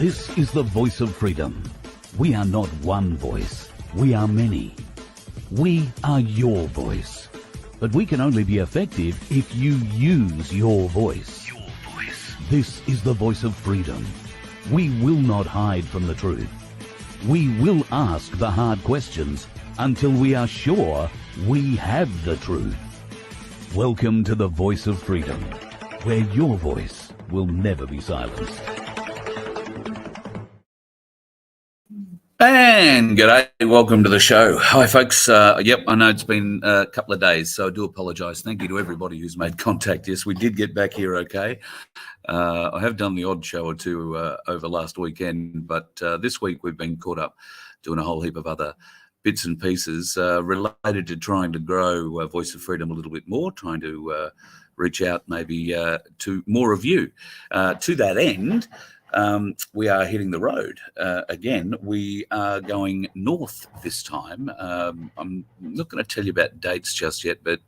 This is the voice of freedom. We are not one voice. We are many. We are your voice. But we can only be effective if you use your voice. Your voice. This is the voice of freedom. We will not hide from the truth. We will ask the hard questions until we are sure we have the truth. Welcome to the voice of freedom, where your voice will never be silenced. And g'day, welcome to the show. Hi folks, yep, I know it's been a couple of days, so I do apologise. Thank you to everybody who's made contact. Yes, we did get back here okay. I have done the odd show or two over last weekend, but this week we've been caught up doing a whole heap of other bits and pieces related to trying to grow Voice of Freedom a little bit more, trying to reach out maybe to more of you. To that end, we are hitting the road again. We are going north this time. I'm not going to tell you about dates just yet, but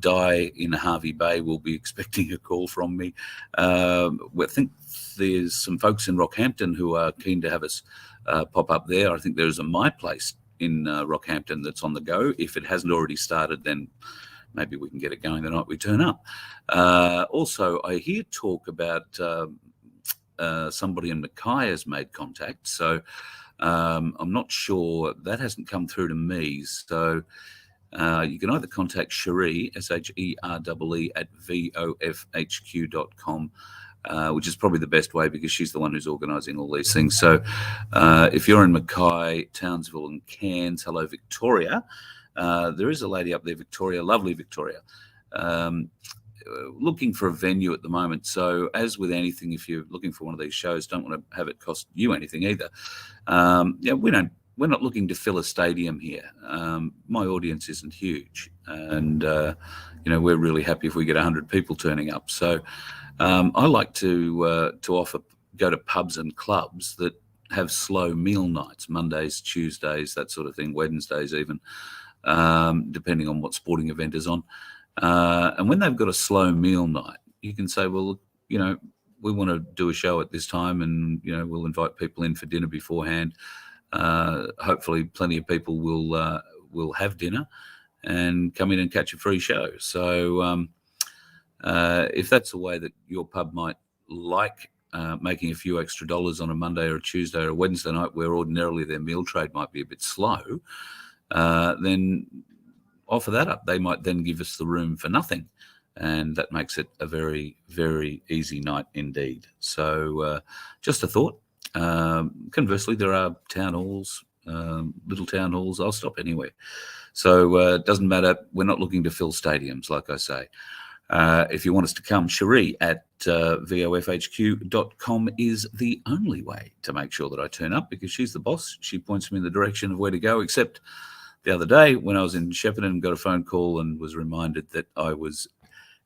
Di in Harvey Bay will be expecting a call from me. I think there's some folks in Rockhampton who are keen to have us pop up there. I think there's a My Place in Rockhampton that's on the go. If it hasn't already started, then maybe we can get it going the night we turn up. Also, I hear talk about somebody in Mackay has made contact, so I'm not sure. That hasn't come through to me. So you can either contact Sheree, Sheree, at VoFHQ.com, which is probably the best way because she's the one who's organising all these things. So if you're in Mackay, Townsville and Cairns, hello Victoria. There is a lady up there, Victoria, lovely Victoria. Looking for a venue at the moment. So as with anything, if you're looking for one of these shows, don't want to have it cost you anything either. Yeah, we're not looking to fill a stadium here. My audience isn't huge, and we're really happy if we get 100 people turning up. So I like to go to pubs and clubs that have slow meal nights, Mondays, Tuesdays, that sort of thing, Wednesdays even, depending on what sporting event is on. And when they've got a slow meal night, you can say, well, we want to do a show at this time, and we'll invite people in for dinner beforehand. Hopefully plenty of people will have dinner and come in and catch a free show. So if that's a way that your pub might like making a few extra dollars on a Monday or a Tuesday or a Wednesday night where ordinarily their meal trade might be a bit slow, then offer that up. They might then give us the room for nothing, and that makes it a very, very easy night indeed. So just a thought. Conversely, there are town halls, little town halls. I'll stop anywhere. So it doesn't matter. We're not looking to fill stadiums, like I say. If you want us to come, Sheree at VoFHQ.com is the only way to make sure that I turn up, because she's the boss. She points me in the direction of where to go, except the other day when I was in Shepparton, got a phone call and was reminded that I was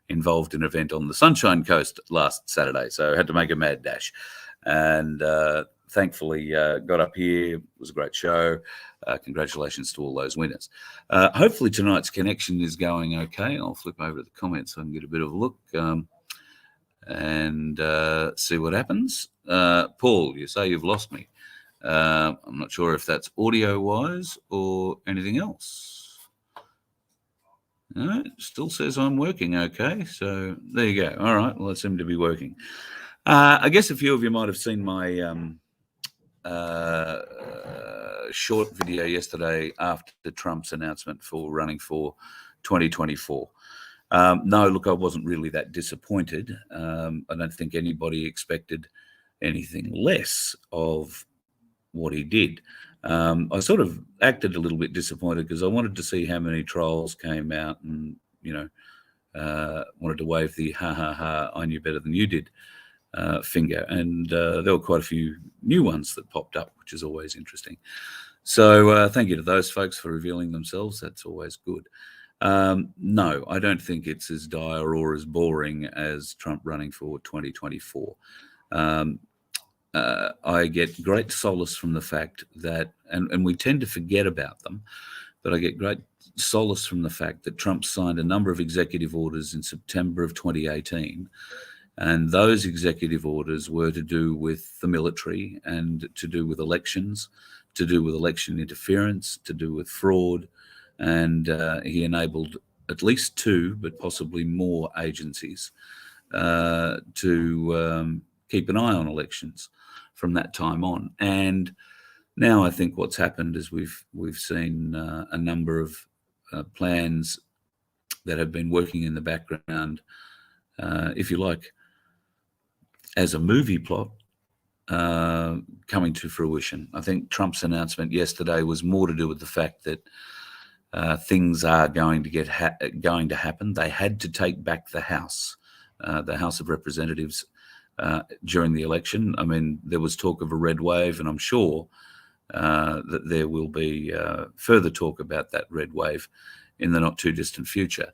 involved in an event on the Sunshine Coast last Saturday. So I had to make a mad dash. And thankfully got up here. It was a great show. Congratulations to all those winners. Hopefully tonight's connection is going okay. I'll flip over to the comments so I can get a bit of a look and see what happens. Paul, you say you've lost me. I'm not sure if that's audio-wise or anything else. No, it still says I'm working okay. So there you go. All right. Well, it seemed to be working. I guess a few of you might have seen my short video yesterday after Trump's announcement for running for 2024. No, look, I wasn't really that disappointed. I don't think anybody expected anything less of what he did. I sort of acted a little bit disappointed because I wanted to see how many trolls came out and, wanted to wave the ha ha ha, I knew better than you did finger. And there were quite a few new ones that popped up, which is always interesting. So thank you to those folks for revealing themselves. That's always good. No, I don't think it's as dire or as boring as Trump running for 2024. I get great solace from the fact that, and we tend to forget about them, but I get great solace from the fact that Trump signed a number of executive orders in September of 2018 And those executive orders were to do with the military and to do with elections, to do with election interference, to do with fraud. And he enabled at least 2, but possibly more agencies to keep an eye on elections from that time on. And now I think what's happened is we've seen a number of plans that have been working in the background, if you like, as a movie plot, coming to fruition. I think Trump's announcement yesterday was more to do with the fact that things are going to happen. They had to take back the House of Representatives during the election. I mean, there was talk of a red wave, and I'm sure that there will be further talk about that red wave in the not too distant future.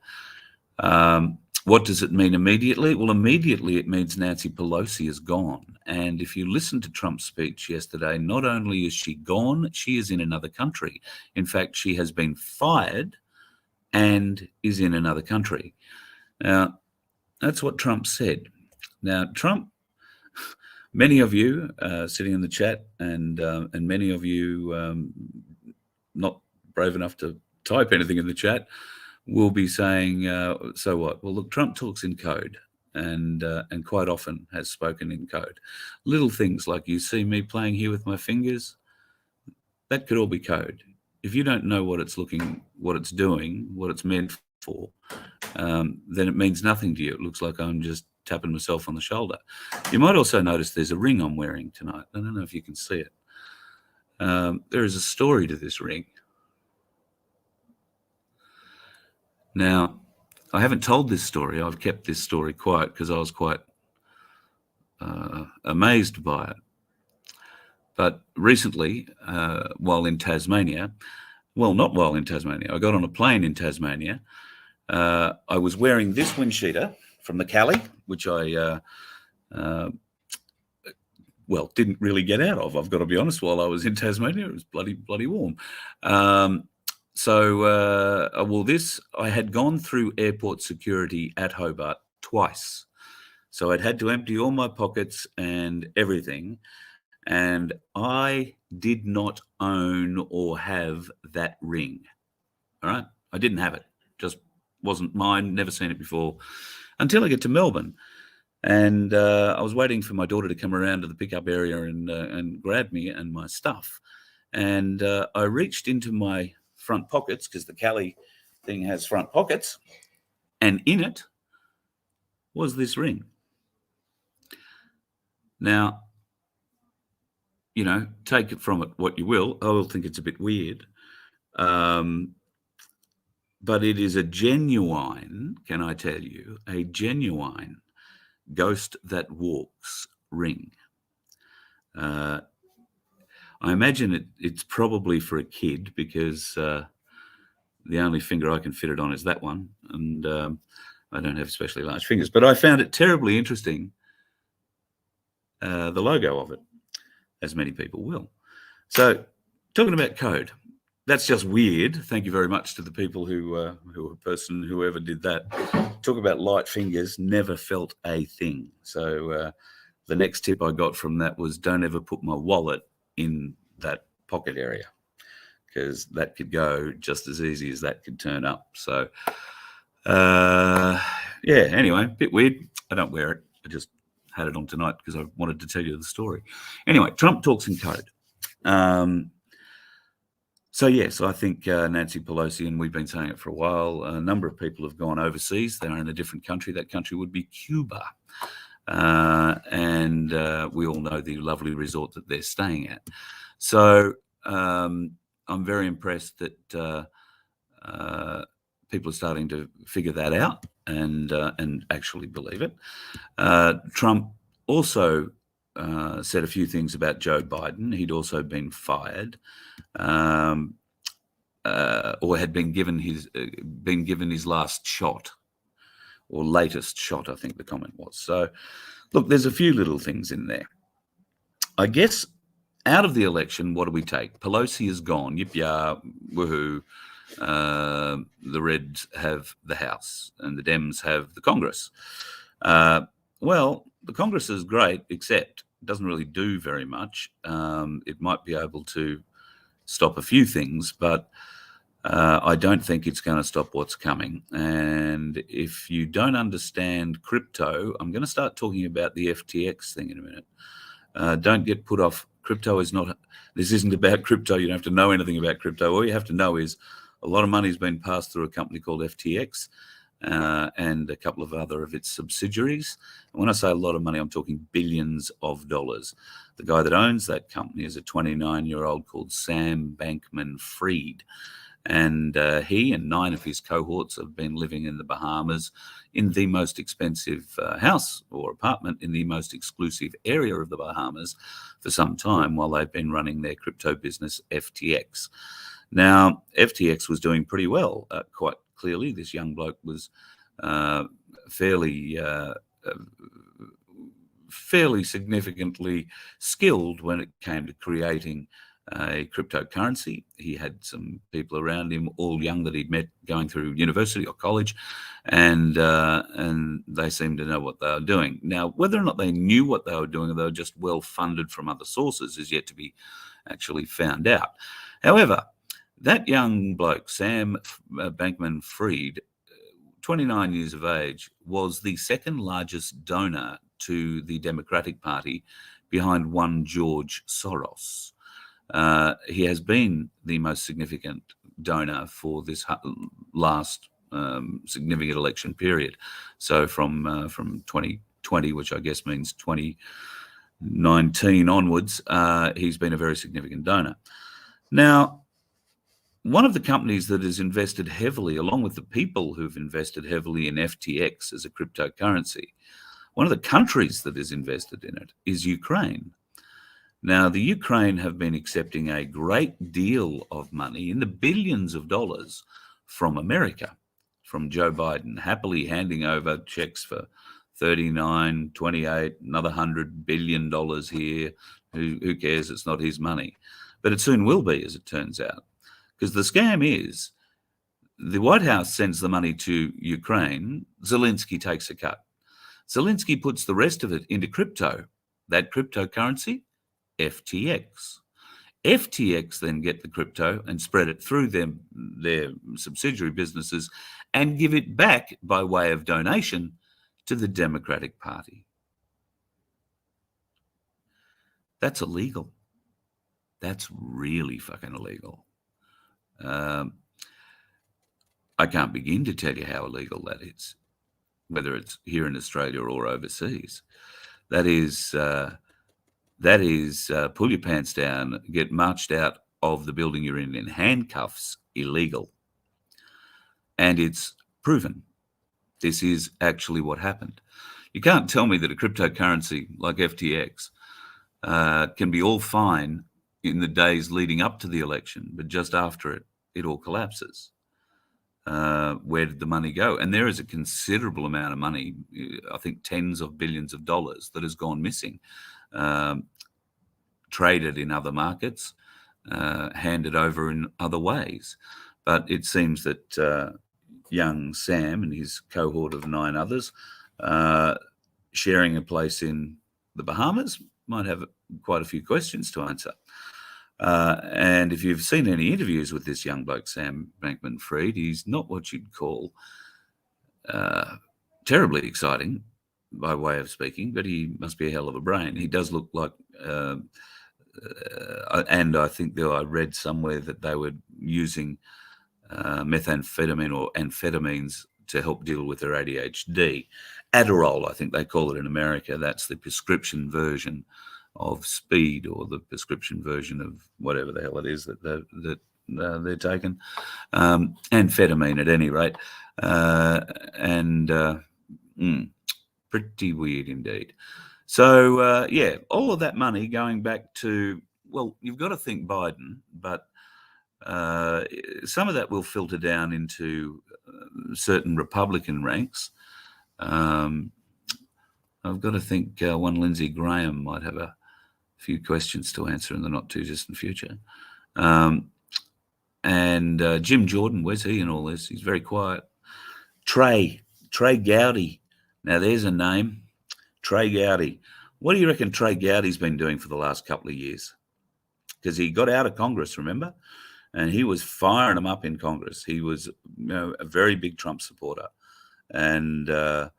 What does it mean immediately? Well, immediately it means Nancy Pelosi is gone. And if you listen to Trump's speech yesterday, not only is she gone, she is in another country. In fact, she has been fired and is in another country. Now, that's what Trump said. Now, Trump, many of you sitting in the chat and many of you not brave enough to type anything in the chat, will be saying, so what? Well, look, Trump talks in code and quite often has spoken in code. Little things like you see me playing here with my fingers, that could all be code. If you don't know what it's doing, what it's meant for, then it means nothing to you. It looks like I'm just tapping myself on the shoulder. You might also notice there's a ring I'm wearing tonight. I don't know if you can see it. There is a story to this ring. Now, I haven't told this story. I've kept this story quiet because I was quite amazed by it. But recently, while in Tasmania, well, not while in Tasmania, I got on a plane in Tasmania. I was wearing this wind cheater from the Cali, which I, didn't really get out of. I've got to be honest, while I was in Tasmania, it was bloody warm. This, I had gone through airport security at Hobart twice. So I'd had to empty all my pockets and everything. And I did not own or have that ring. All right. I didn't have it. Just wasn't mine. Never seen it before until I get to Melbourne. And I was waiting for my daughter to come around to the pickup area and grab me and my stuff. And I reached into my front pockets because the Cali thing has front pockets, and in it was this ring. Now, you know, take it from it what you will. I will think it's a bit weird, but it is a genuine, can I tell you, a genuine ghost that walks ring. I imagine it's probably for a kid because the only finger I can fit it on is that one. And I don't have especially large fingers. But I found it terribly interesting, the logo of it, as many people will. So talking about code, that's just weird. Thank you very much to the people whoever did that. Talk about light fingers, never felt a thing. So the next tip I got from that was don't ever put my wallet in that pocket area because that could go just as easy as that could turn up. So anyway, a bit weird. I don't wear it. I just had it on tonight because I wanted to tell you the story. Anyway, Trump talks in code. So yes, I think Nancy Pelosi, and we've been saying it for a while, a number of people have gone overseas. They're in a different country. That country would be Cuba. And we all know the lovely resort that they're staying at. So I'm very impressed that people are starting to figure that out and actually believe it. Trump also said a few things about Joe Biden. He'd also been fired, or had been given his last shot. Or latest shot, I think the comment was. So, look, there's a few little things in there. I guess out of the election, what do we take? Pelosi is gone. Yip-yah, woohoo. The Reds have the House and the Dems have the Congress. Well, the Congress is great, except it doesn't really do very much. It might be able to stop a few things, but I don't think it's going to stop what's coming. And if you don't understand crypto, I'm going to start talking about the FTX thing in a minute. Don't get put off. Crypto is not, this isn't about crypto. You don't have to know anything about crypto. All you have to know is a lot of money has been passed through a company called FTX and a couple of other of its subsidiaries. And when I say a lot of money, I'm talking billions of dollars. The guy that owns that company is a 29-year-old called Sam Bankman-Fried. And he and 9 of his cohorts have been living in the Bahamas in the most expensive house or apartment in the most exclusive area of the Bahamas for some time while they've been running their crypto business, FTX. Now, FTX was doing pretty well, quite clearly. This young bloke was fairly significantly skilled when it came to creating a cryptocurrency. He had some people around him, all young, that he'd met going through university or college, and they seemed to know what they were doing. Now, whether or not they knew what they were doing, or they were just well funded from other sources, is yet to be actually found out. However, that young bloke, Sam Bankman-Fried, 29 years of age, was the second largest donor to the Democratic Party behind one George Soros. He has been the most significant donor for this last significant election period. So from 2020, which I guess means 2019 onwards, he's been a very significant donor. Now, one of the companies that has invested heavily, along with the people who've invested heavily in FTX as a cryptocurrency, one of the countries that is invested in it is Ukraine. Now, the Ukraine have been accepting a great deal of money in the billions of dollars from America, from Joe Biden, happily handing over checks for 39, 28, another $100 billion here. Who cares? It's not his money. But it soon will be, as it turns out. Because the scam is, the White House sends the money to Ukraine, Zelensky takes a cut. Zelensky puts the rest of it into crypto. That cryptocurrency, FTX. FTX then get the crypto and spread it through their subsidiary businesses and give it back by way of donation to the Democratic Party. That's illegal. That's really fucking illegal. I can't begin to tell you how illegal that is, whether it's here in Australia or overseas. That is pull your pants down, get marched out of the building you're in handcuffs, illegal. And it's proven. This is actually what happened. You can't tell me that a cryptocurrency like FTX can be all fine in the days leading up to the election, but just after it all collapses. Where did the money go? And there is a considerable amount of money, I think tens of billions of dollars, that has gone missing, traded in other markets, handed over in other ways. But it seems that young Sam and his cohort of 9 others sharing a place in the Bahamas might have quite a few questions to answer. And if you've seen any interviews with this young bloke, Sam Bankman-Fried, he's not what you'd call terribly exciting by way of speaking, but he must be a hell of a brain. He does look like, and I think I read somewhere that they were using methamphetamine or amphetamines to help deal with their ADHD. Adderall, I think they call it in America. That's the prescription version of speed, or the prescription version of whatever the hell it is that they're taking. Amphetamine at any rate. Pretty weird indeed. So, yeah, all of that money going back to, well, you've got to think Biden, but some of that will filter down into certain Republican ranks. I've got to think one Lindsey Graham might have a few questions to answer in the not too distant future. And Jim Jordan, where's he in all this? He's very quiet. Trey Gowdy. Now there's a name. Trey Gowdy. What do you reckon Trey Gowdy's been doing for the last couple of years? Because he got out of Congress, remember? And he was firing them up in Congress. He was, a very big Trump supporter. And as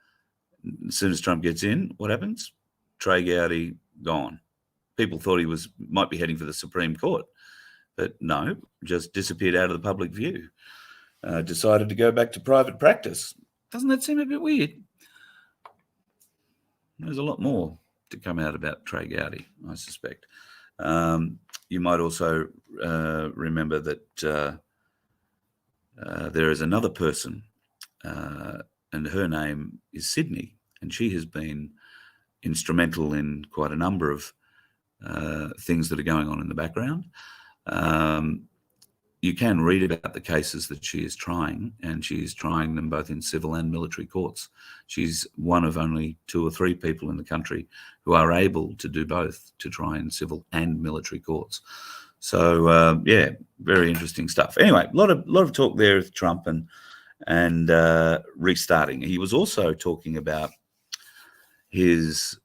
soon as Trump gets in, what happens? Trey Gowdy gone. People thought he might be heading for the Supreme Court, but no, just disappeared out of the public view. Decided to go back to private practice. Doesn't that seem a bit weird? There's a lot more to come out about Trey Gowdy, I suspect. You might also remember that there is another person, and her name is Sydney, and she has been instrumental in quite a number of things that are going on in the background. You can read about the cases that she is trying, and she is trying them both in civil and military courts. She's one of only 2 or 3 people in the country who are able to do both, to try in civil and military courts. So yeah, very interesting stuff. Anyway, a lot of talk there with Trump and restarting. He was also talking about his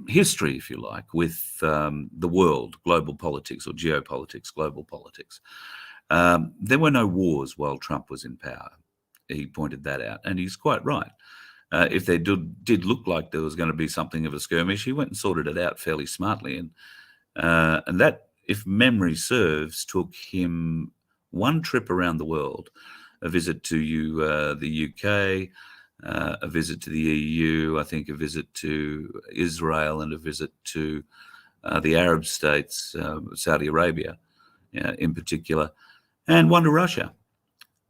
history, if you like, with the world, global politics or geopolitics, global politics. There were no wars while Trump was in power. He pointed that out, and he's quite right. If there did look like there was going to be something of a skirmish, he went and sorted it out fairly smartly. And that, if memory serves, took him one trip around the world, a visit to the UK, a visit to the EU, I think a visit to Israel, and a visit to the Arab states, Saudi Arabia in particular, and one to Russia.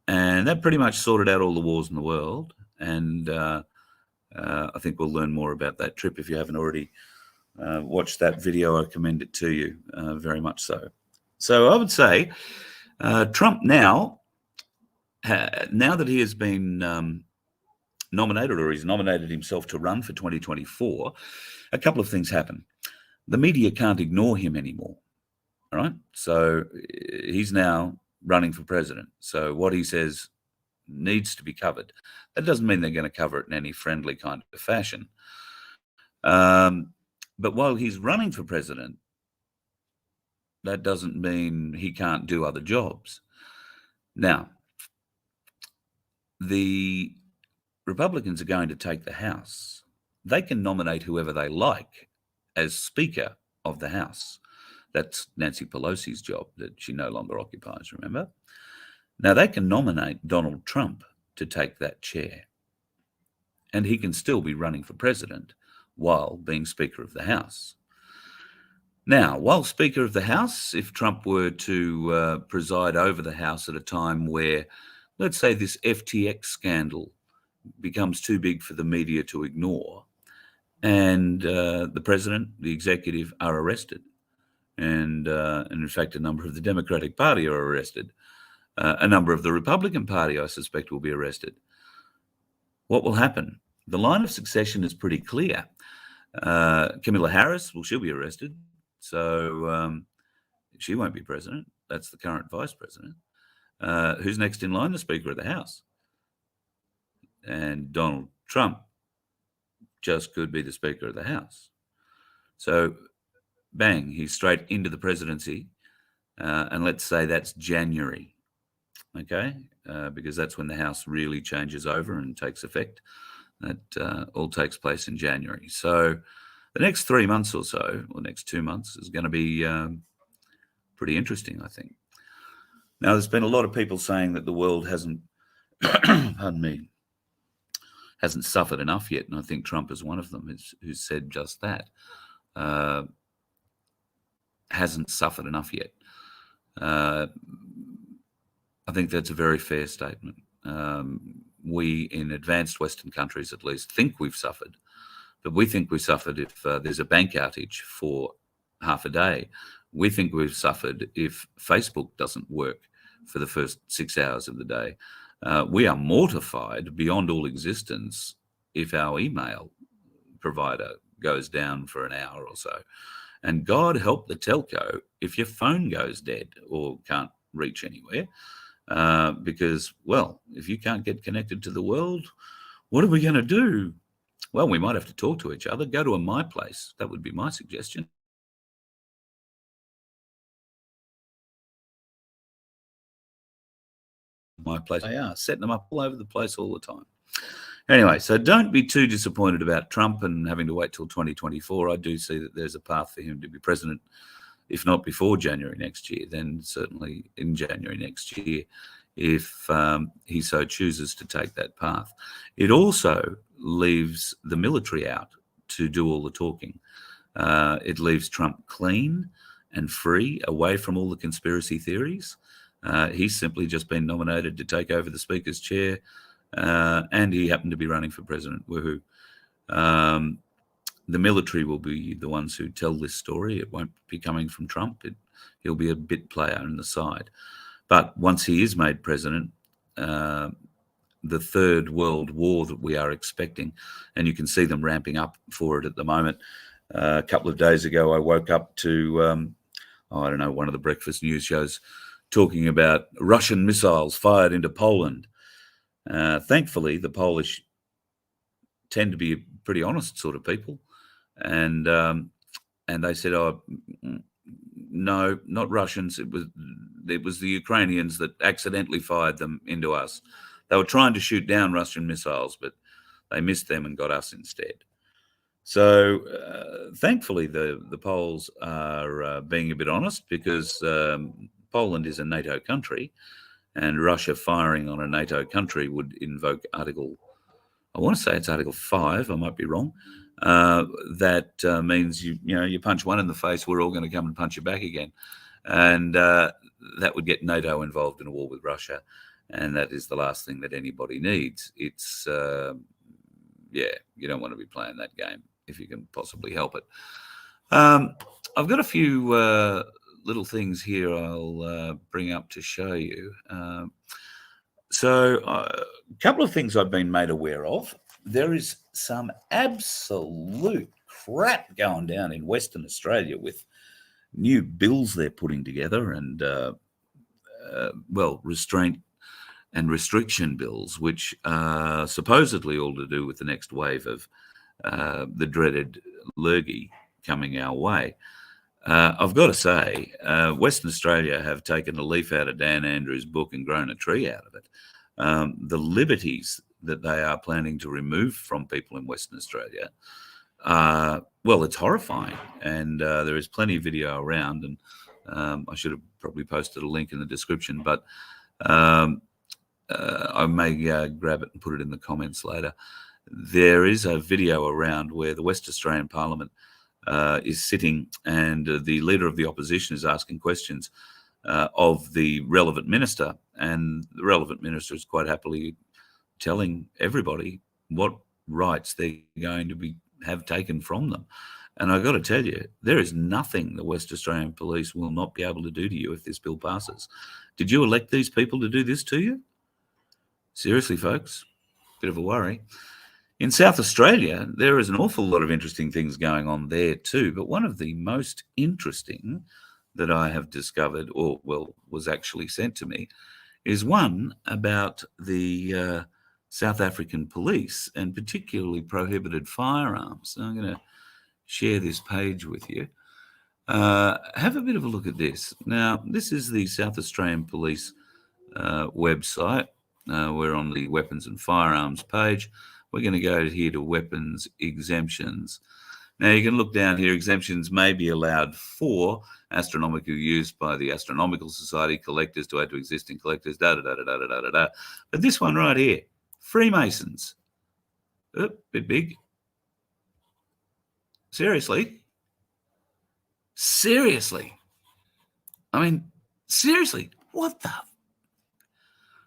And that pretty much sorted out all the wars in the world. And I think we'll learn more about that trip. If you haven't already watched that video, I commend it to you very much so. So I would say Trump now that he has been nominated, or he's nominated himself to run for 2024, a couple of things happen. The media can't ignore him anymore, all right? So he's now running for president. So what he says needs to be covered. That doesn't mean they're going to cover it in any friendly kind of fashion. But while he's running for president, that doesn't mean he can't do other jobs. Now, the Republicans are going to take the House. They can nominate whoever they like as Speaker of the House. That's Nancy Pelosi's job that she no longer occupies, remember? Now, they can nominate Donald Trump to take that chair, and he can still be running for president while being Speaker of the House. Now, while Speaker of the House, if Trump were to preside over the House at a time where, let's say, this FTX scandal becomes too big for the media to ignore, and the president, the executive are arrested, and in fact, a number of the Democratic Party are arrested. A number of the Republican Party, I suspect, will be arrested. What will happen? The line of succession is pretty clear. Kamala Harris, well, she'll be arrested, so she won't be president. That's the current vice president. Who's next in line? The Speaker of the House. And Donald Trump just could be the Speaker of the House. So, bang, he's straight into the presidency. And let's say that's January, okay? Because that's when the House really changes over and takes effect. That all takes place in January. So the next 3 months or so, or next 2 months, is going to be pretty interesting, I think. Now, there's been a lot of people saying that the world hasn't, pardon me, hasn't suffered enough yet, and I think Trump is one of them who said just that. Hasn't suffered enough yet. I think that's a very fair statement. We, in advanced Western countries at least, think we've suffered, but we think we've suffered if there's a bank outage for half a day. We think we've suffered if Facebook doesn't work for the first 6 hours of the day. We are mortified beyond all existence if our email provider goes down for an hour or so. And God help the telco if your phone goes dead or can't reach anywhere. Because, well, if you can't get connected to the world, what are we going to do? Well, we might have to talk to each other. Go to my place. That would be my suggestion. My place. They are setting them up all over the place all the time. Anyway, so don't be too disappointed about Trump and having to wait till 2024. I do see that there's a path for him to be president, if not before January next year, then certainly in January next year, if he so chooses to take that path. It also leaves the military out to do all the talking. It leaves Trump clean and free, away from all the conspiracy theories. He's simply just been nominated to take over the Speaker's chair, and he happened to be running for president. Woohoo. The military will be the ones who tell this story. It won't be coming from Trump. He'll be a bit player on the side. But once he is made president, the third world war that we are expecting, and you can see them ramping up for it at the moment. A couple of days ago, I woke up to, I don't know, one of the breakfast news shows talking about Russian missiles fired into Poland. Thankfully, the Polish tend to be pretty honest sort of people. And they said, oh, no, not Russians. It was the Ukrainians that accidentally fired them into us. They were trying to shoot down Russian missiles, but they missed them and got us instead. So thankfully, the Poles are being a bit honest, because Poland is a NATO country, and Russia firing on a NATO country would invoke Article, I want to say it's Article 5, I might be wrong. That means you punch one in the face, we're all going to come and punch you back again. And that would get NATO involved in a war with Russia. And that is the last thing that anybody needs. It's, you don't want to be playing that game if you can possibly help it. I've got a few little things here I'll bring up to show you. So a couple of things I've been made aware of. There is some absolute crap going down in Western Australia with new bills they're putting together, and restraint and restriction bills, which are supposedly all to do with the next wave of the dreaded lurgy coming our way. I've got to say, Western Australia have taken a leaf out of Dan Andrews' book and grown a tree out of it. The liberties that they are planning to remove from people in Western Australia, it's horrifying. And there is plenty of video around, and I should have probably posted a link in the description, but I may grab it and put it in the comments later. There is a video around where the West Australian Parliament is sitting, and the Leader of the Opposition is asking questions of the relevant minister, and the relevant minister is quite happily telling everybody what rights they're going to have taken from them. And I've got to tell you, there is nothing the West Australian Police will not be able to do to you if this bill passes. Did you elect these people to do this to you? Seriously, folks, bit of a worry. In South Australia, there is an awful lot of interesting things going on there too, but one of the most interesting that I have discovered, was actually sent to me, is one about the South African police, and particularly prohibited firearms. So I'm going to share this page with you. Have a bit of a look at this. Now, this is the South Australian Police website. We're on the weapons and firearms page. We're going to go here to weapons exemptions. Now, you can look down here. Exemptions may be allowed for astronomical use by the Astronomical Society, collectors to add to existing collectors, da-da-da-da-da-da-da-da. But this one right here, Freemasons. Bit big. Seriously? Seriously? I mean, seriously, what the?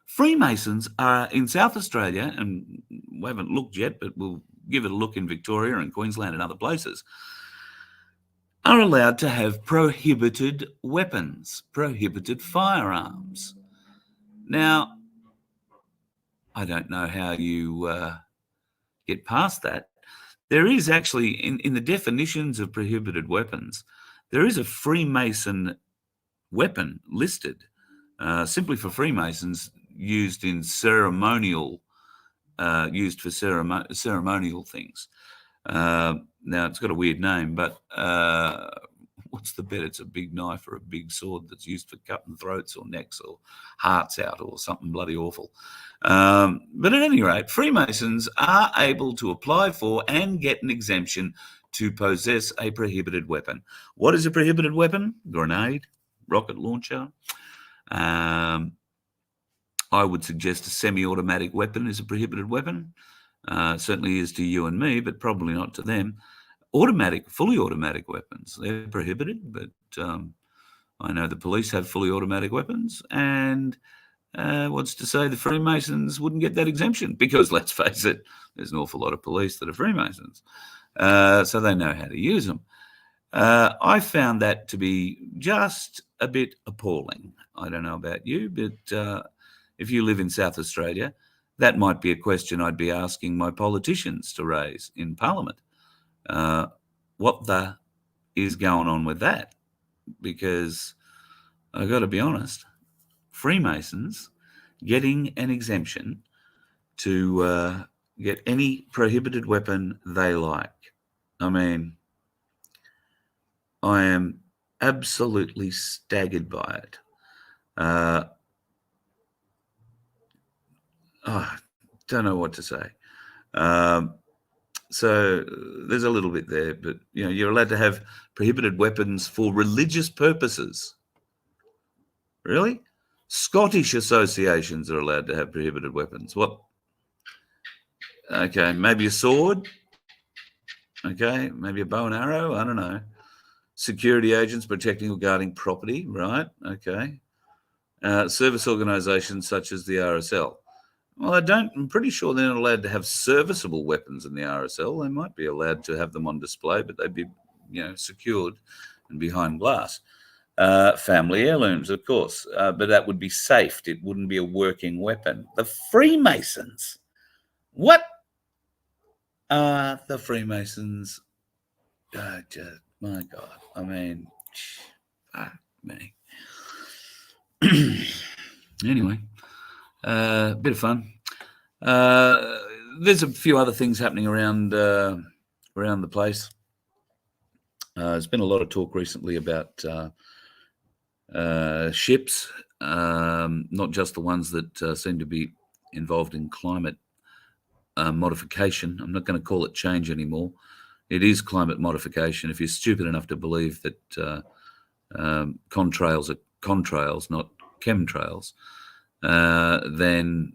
Freemasons are in South Australia, and we haven't looked yet, but we'll give it a look in Victoria and Queensland and other places, are allowed to have prohibited weapons, prohibited firearms. Now, I don't know how you get past that. There is actually, in the definitions of prohibited weapons, there is a Freemason weapon listed simply for Freemasons, used in ceremonial used for ceremonial things. Now, it's got a weird name, but what's the bet? It's a big knife or a big sword that's used for cutting throats or necks or hearts out or something bloody awful. But at any rate, Freemasons are able to apply for and get an exemption to possess a prohibited weapon. What is a prohibited weapon? Grenade, rocket launcher. I would suggest a semi-automatic weapon is a prohibited weapon. Certainly is to you and me, but probably not to them. Fully automatic weapons, they're prohibited, but I know the police have fully automatic weapons, and what's to say the Freemasons wouldn't get that exemption? Because let's face it, there's an awful lot of police that are Freemasons, so they know how to use them. I found that to be just a bit appalling. I don't know about you, but if you live in South Australia, that might be a question I'd be asking my politicians to raise in Parliament. What the is going on with that? Because I've got to be honest, Freemasons getting an exemption to get any prohibited weapon they like. I mean, I am absolutely staggered by it. I don't know what to say. So there's a little bit there, but you're allowed to have prohibited weapons for religious purposes. Really? Scottish associations are allowed to have prohibited weapons. What? Okay, maybe a sword. Okay, maybe a bow and arrow. I don't know. Security agents protecting or guarding property. Right. Okay. Service organisations such as the RSL. Well, I'm pretty sure they're not allowed to have serviceable weapons in the RSL. They might be allowed to have them on display, but they'd be, secured and behind glass. Family heirlooms, of course, but that would be safed. It wouldn't be a working weapon. The Freemasons. What are the Freemasons? My God. I mean, fuck me. Anyway. Bit of fun. There's a few other things happening around the place. There's been a lot of talk recently about ships, not just the ones that seem to be involved in climate modification. I'm not going to call it change anymore. It is climate modification. If you're stupid enough to believe that contrails are contrails, not chemtrails, then,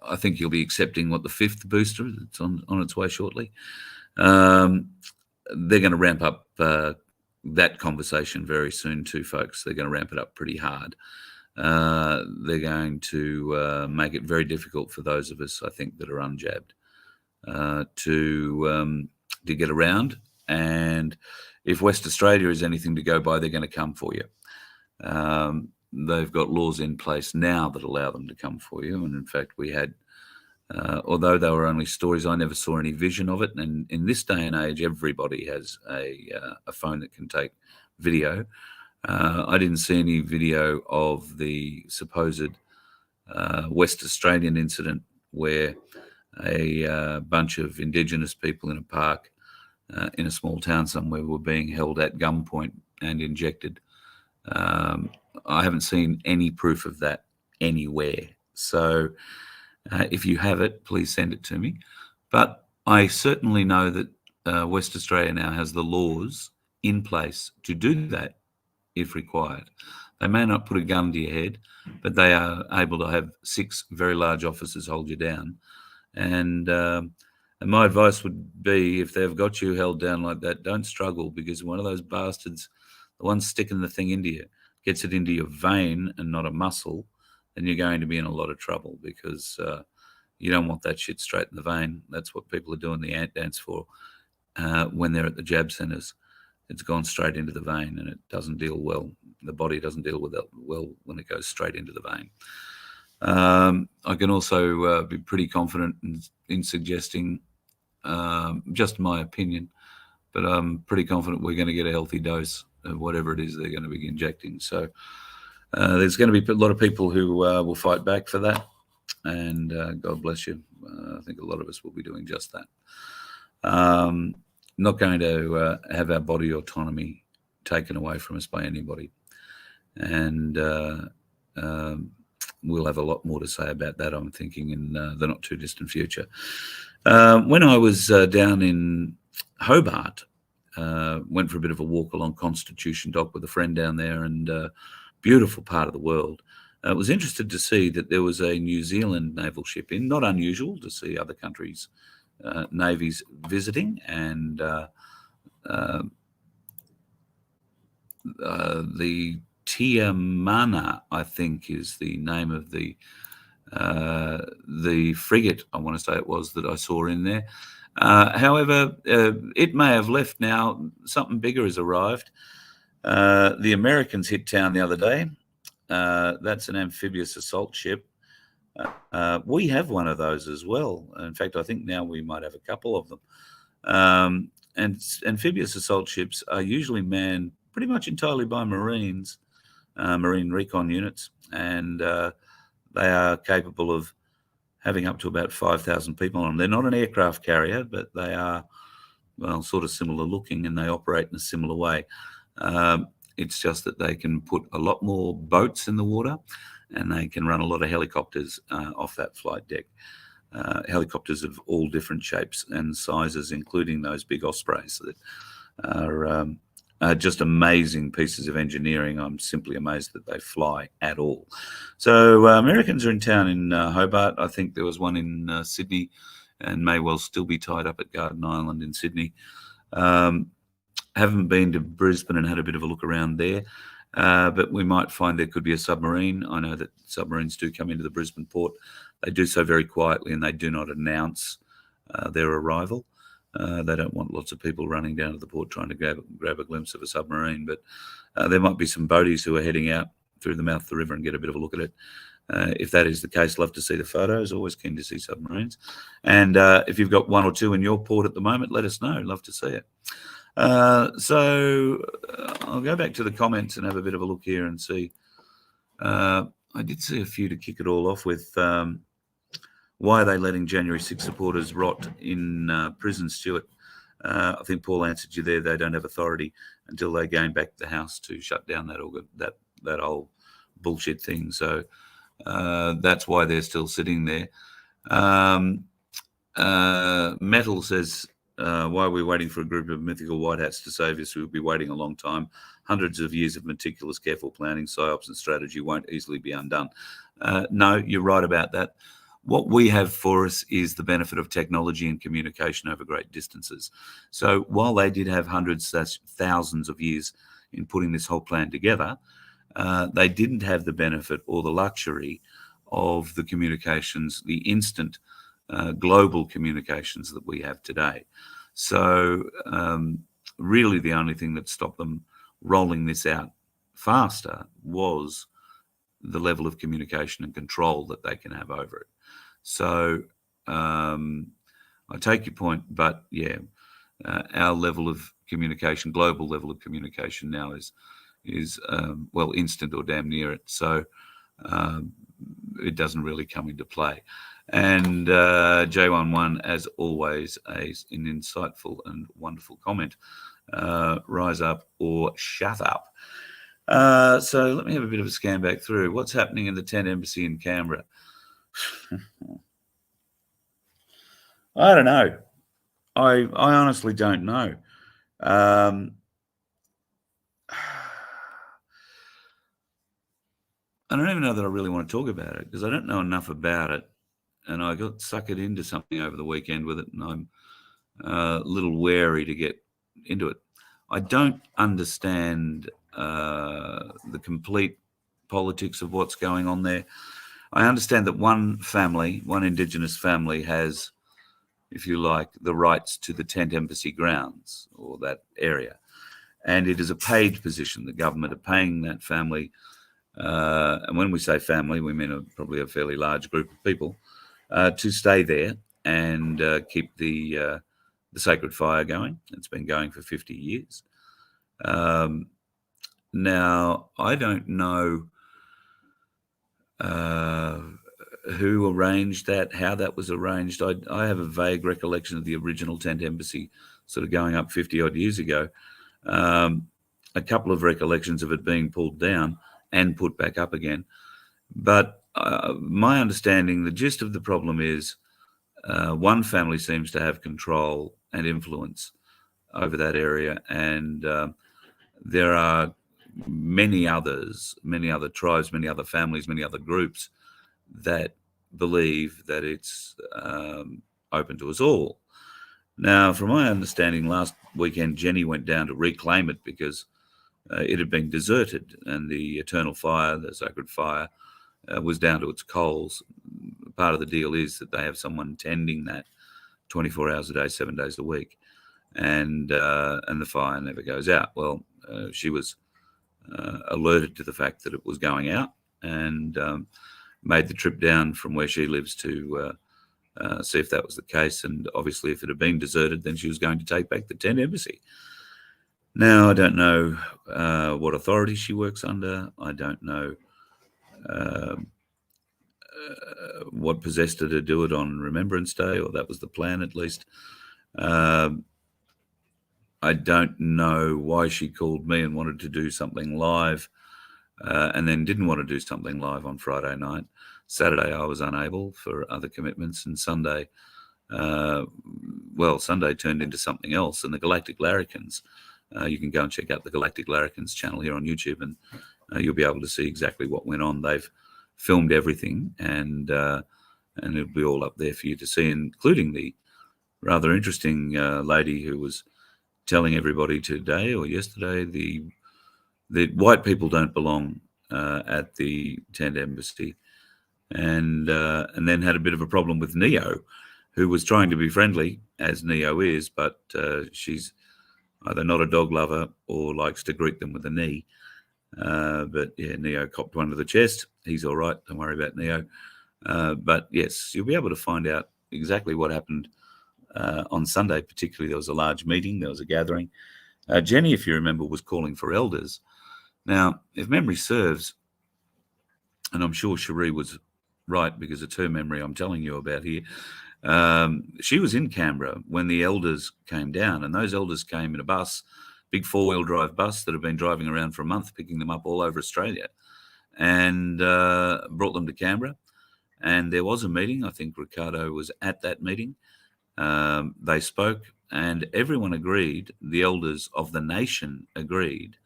I think you'll be accepting the fifth booster that's on its way shortly. They're going to ramp up that conversation very soon too, folks. They're going to ramp it up pretty hard. They're going to make it very difficult for those of us, I think, that are unjabbed to get around. And if West Australia is anything to go by, they're going to come for you. They've got laws in place now that allow them to come for you. And in fact, we had, although they were only stories, I never saw any vision of it. And in this day and age, everybody has a phone that can take video. I didn't see any video of the supposed West Australian incident where a bunch of Indigenous people in a park in a small town somewhere were being held at gunpoint and injected. I haven't seen any proof of that anywhere. So if you have it, please send it to me. But I certainly know that West Australia now has the laws in place to do that if required. They may not put a gun to your head, but they are able to have 6 very large officers hold you down. And my advice would be, if they've got you held down like that, don't struggle, because one of those bastards, the one sticking the thing into you, gets it into your vein and not a muscle, then you're going to be in a lot of trouble, because you don't want that shit straight in the vein. That's what people are doing the ant dance for when they're at the jab centres. It's gone straight into the vein, and it doesn't deal well. The body doesn't deal with it well when it goes straight into the vein. I can also be pretty confident in suggesting, just my opinion, but I'm pretty confident we're going to get a healthy dose of whatever it is they're going to be injecting. So there's going to be a lot of people who will fight back for that. and God bless you. I think a lot of us will be doing just that. Not going to have our body autonomy taken away from us by anybody. And we'll have a lot more to say about that, I'm thinking, in the not too distant future. When I was down in Hobart, went for a bit of a walk along Constitution Dock with a friend down there, and beautiful part of the world. I was interested to see that there was a New Zealand naval ship in. Not unusual to see other countries' navies visiting, and the Tiamana, I think, is the name of the frigate, I want to say it was, that I saw in there. However, it may have left now. Something bigger has arrived. The Americans hit town the other day. That's an amphibious assault ship. We have one of those as well. In fact, I think now we might have a couple of them. And amphibious assault ships are usually manned pretty much entirely by Marines, Marine recon units, and they are capable of having up to about 5,000 people on them. They're not an aircraft carrier, but they are, well, sort of similar looking, and they operate in a similar way. It's just that they can put a lot more boats in the water, and they can run a lot of helicopters off that flight deck. Helicopters of all different shapes and sizes, including those big Ospreys that are just amazing pieces of engineering. I'm simply amazed that they fly at all. So Americans are in town in Hobart. I think there was one in Sydney, and may well still be tied up at Garden Island in Sydney. Haven't been to Brisbane and had a bit of a look around there, but we might find there could be a submarine. I know that submarines do come into the Brisbane port. They do so very quietly, and they do not announce their arrival. They don't want lots of people running down to the port trying to grab a glimpse of a submarine, but there might be some boaties who are heading out through the mouth of the river and get a bit of a look at it. If that is the case, love to see the photos. Always keen to see submarines. And if you've got one or two in your port at the moment, let us know. Love to see it. So I'll go back to the comments and have a bit of a look here and see. I did see a few to kick it all off with. Why are they letting January 6 supporters rot in prison, Stuart? I think Paul answered you there. They don't have authority until they gain back the House to shut down that whole bullshit thing. So that's why they're still sitting there. Metal says, why are we waiting for a group of mythical white hats to save us? We'll be waiting a long time. Hundreds of years of meticulous, careful planning, psyops and strategy won't easily be undone. No, you're right about that. What we have for us is the benefit of technology and communication over great distances. So while they did have hundreds, thousands of years in putting this whole plan together, they didn't have the benefit or the luxury of the communications, the instant global communications that we have today. So really the only thing that stopped them rolling this out faster was the level of communication and control that they can have over it. So I take your point, but yeah, our level of communication, global level of communication now is well, instant or damn near it. So it doesn't really come into play. And J11, as always, an insightful and wonderful comment. Rise up or shut up. So let me have a bit of a scan back through. What's happening in the tent embassy in Canberra? I don't know. I honestly don't know. I don't even know that I really want to talk about it because I don't know enough about it. And I got suckered into something over the weekend with it, and I'm a little wary to get into it. I don't understand the complete politics of what's going on there. I understand that one Indigenous family has, if you like, the rights to the tent embassy grounds or that area. And it is a paid position. The government are paying that family. And when we say family, we mean probably a fairly large group of people to stay there and keep the sacred fire going. It's been going for 50 years. Now, I don't know who arranged that, how that was arranged. I have a vague recollection of the original tent embassy sort of going up 50 odd years ago. A couple of recollections of it being pulled down and put back up again. But my understanding, the gist of the problem is one family seems to have control and influence over that area, and there are many others, many other tribes, many other families, many other groups that believe that it's open to us all. Now, from my understanding, last weekend, Jenny went down to reclaim it because it had been deserted, and the eternal fire, the sacred fire, was down to its coals. Part of the deal is that they have someone tending that 24 hours a day, 7 days a week, and the fire never goes out. Well, she was alerted to the fact that it was going out, and made the trip down from where she lives to see if that was the case. And obviously, if it had been deserted, then she was going to take back the tent embassy. Now, I don't know what authority she works under. I don't know what possessed her to do it on Remembrance Day, or that was the plan at least. I don't know why she called me and wanted to do something live and then didn't want to do something live on Friday night. Saturday, I was unable for other commitments, and Sunday, Sunday turned into something else. And the Galactic Larrikins, you can go and check out the Galactic Larrikins channel here on YouTube, and you'll be able to see exactly what went on. They've filmed everything, and it'll be all up there for you to see, including the rather interesting lady who was telling everybody today or yesterday that white people don't belong at the tent embassy, and then had a bit of a problem with Neo, who was trying to be friendly, as Neo is, but she's either not a dog lover or likes to greet them with a knee. But yeah, Neo copped one to the chest. He's all right. Don't worry about Neo. But yes, you'll be able to find out exactly what happened on Sunday. Particularly, there was a large meeting. There was a gathering. Jenny, if you remember, was calling for elders. Now, if memory serves, and I'm sure Cherie was right because it's her memory I'm telling you about here, she was in Canberra when the elders came down, and those elders came in a bus, big four-wheel drive bus that had been driving around for a month, picking them up all over Australia, and brought them to Canberra. And there was a meeting. I think Ricardo was at that meeting. They spoke, and everyone agreed, the elders of the nation agreed,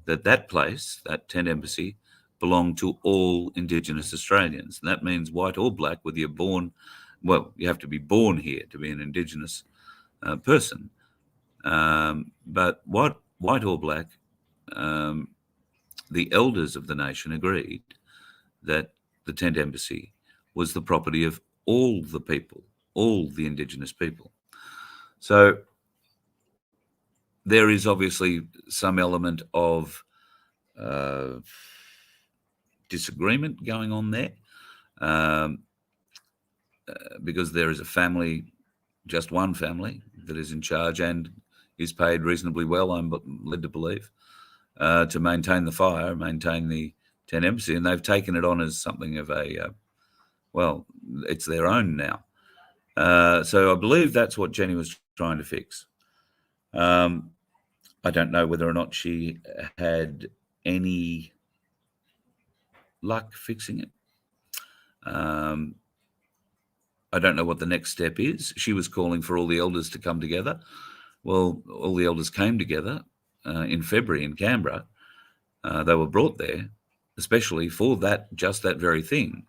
that place, that tent embassy, belonged to all Indigenous Australians. And that means white or black, whether you're born, well, you have to be born here to be an Indigenous person. But white or black, the elders of the nation agreed that the tent embassy was the property of all the people, all the Indigenous people. So there is obviously some element of disagreement going on there, because there is a family, just one family, that is in charge and is paid reasonably well, I'm led to believe, to maintain the fire, maintain the tent embassy, and they've taken it on as something of a, it's their own now. So I believe that's what Jenny was trying to fix. I don't know whether or not she had any luck fixing it. I don't know what the next step is. She was calling for all the elders to come together. Well, all the elders came together in February in Canberra. They were brought there especially for that, just that very thing.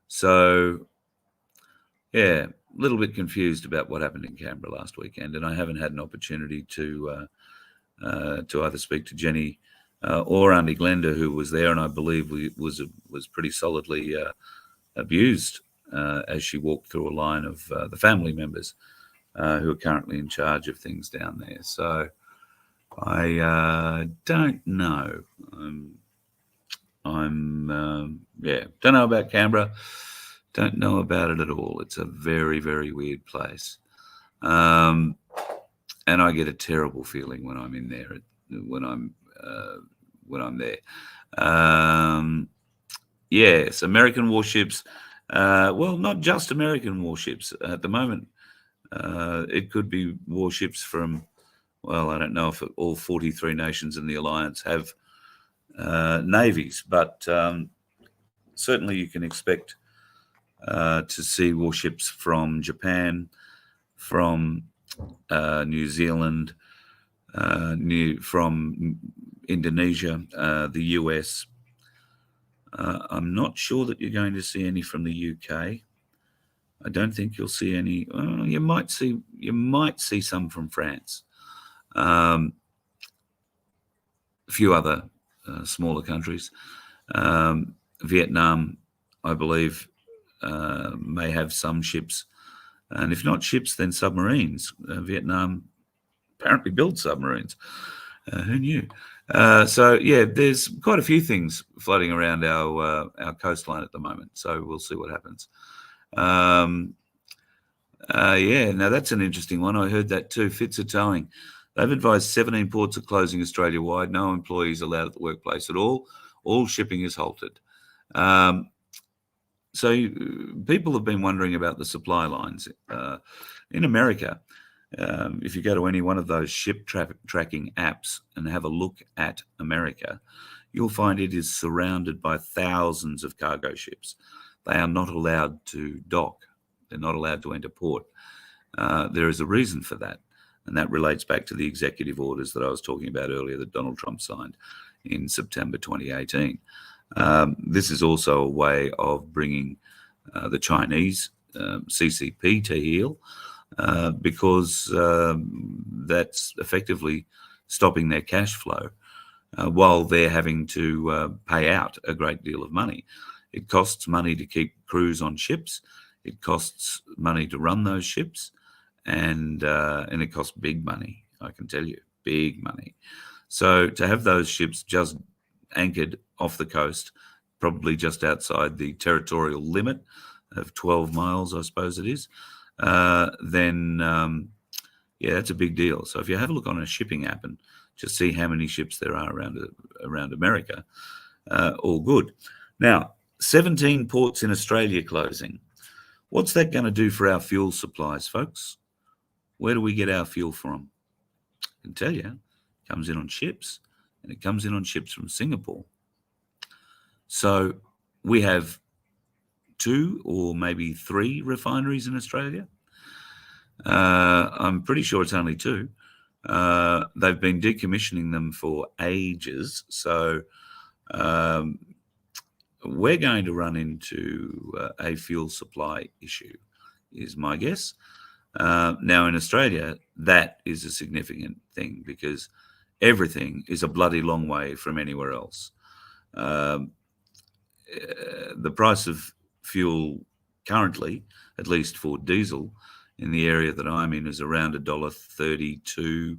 So, yeah, a little bit confused about what happened in Canberra last weekend, and I haven't had an opportunity to either speak to Jenny or Auntie Glenda, who was there, and I believe was pretty solidly abused as she walked through a line of the family members who are currently in charge of things down there. So I don't know. Don't know about Canberra. Don't know about it at all. It's a very, very weird place. And I get a terrible feeling when I'm in there, when I'm there. Yes, American warships Well, not just American warships. At the moment, it could be warships from, well, I don't know if all 43 nations in the alliance have navies, but certainly you can expect to see warships from Japan, from New Zealand, from Indonesia, the US. I'm not sure that you're going to see any from the UK. I don't think you'll see any. Well, you might see some from France. A few other smaller countries. Vietnam, I believe, may have some ships, and if not ships, then submarines. Vietnam apparently builds submarines. Who knew? So yeah, there's quite a few things floating around our coastline at the moment. So we'll see what happens. Yeah, now that's an interesting one. I heard that too. Fitz are towing. They've advised 17 ports are closing Australia-wide. No employees allowed at the workplace at all. All shipping is halted. So people have been wondering about the supply lines. In America, if you go to any one of those ship tracking apps and have a look at America, you'll find it is surrounded by thousands of cargo ships. They are not allowed to dock. They're not allowed to enter port. There is a reason for that, and that relates back to the executive orders that I was talking about earlier that Donald Trump signed in September 2018. This is also a way of bringing the Chinese CCP to heel, because that's effectively stopping their cash flow while they're having to pay out a great deal of money. It costs money to keep crews on ships. It costs money to run those ships, and it costs big money, I can tell you, big money. So to have those ships just anchored off the coast, probably just outside the territorial limit of 12 miles, I suppose it is, then yeah, that's a big deal. So if you have a look on a shipping app and just see how many ships there are around America, all good. Now, 17 ports in Australia closing. What's that going to do for our fuel supplies, folks? Where do we get our fuel from? I can tell you, it comes in on ships, and it comes in on ships from Singapore. So we have 2 or maybe 3 refineries in Australia. I'm pretty sure it's only 2. They've been decommissioning them for ages. So we're going to run into a fuel supply issue, is my guess. Now in Australia, that is a significant thing because everything is a bloody long way from anywhere else. The price of fuel currently, at least for diesel, in the area that I'm in, is around $1.32.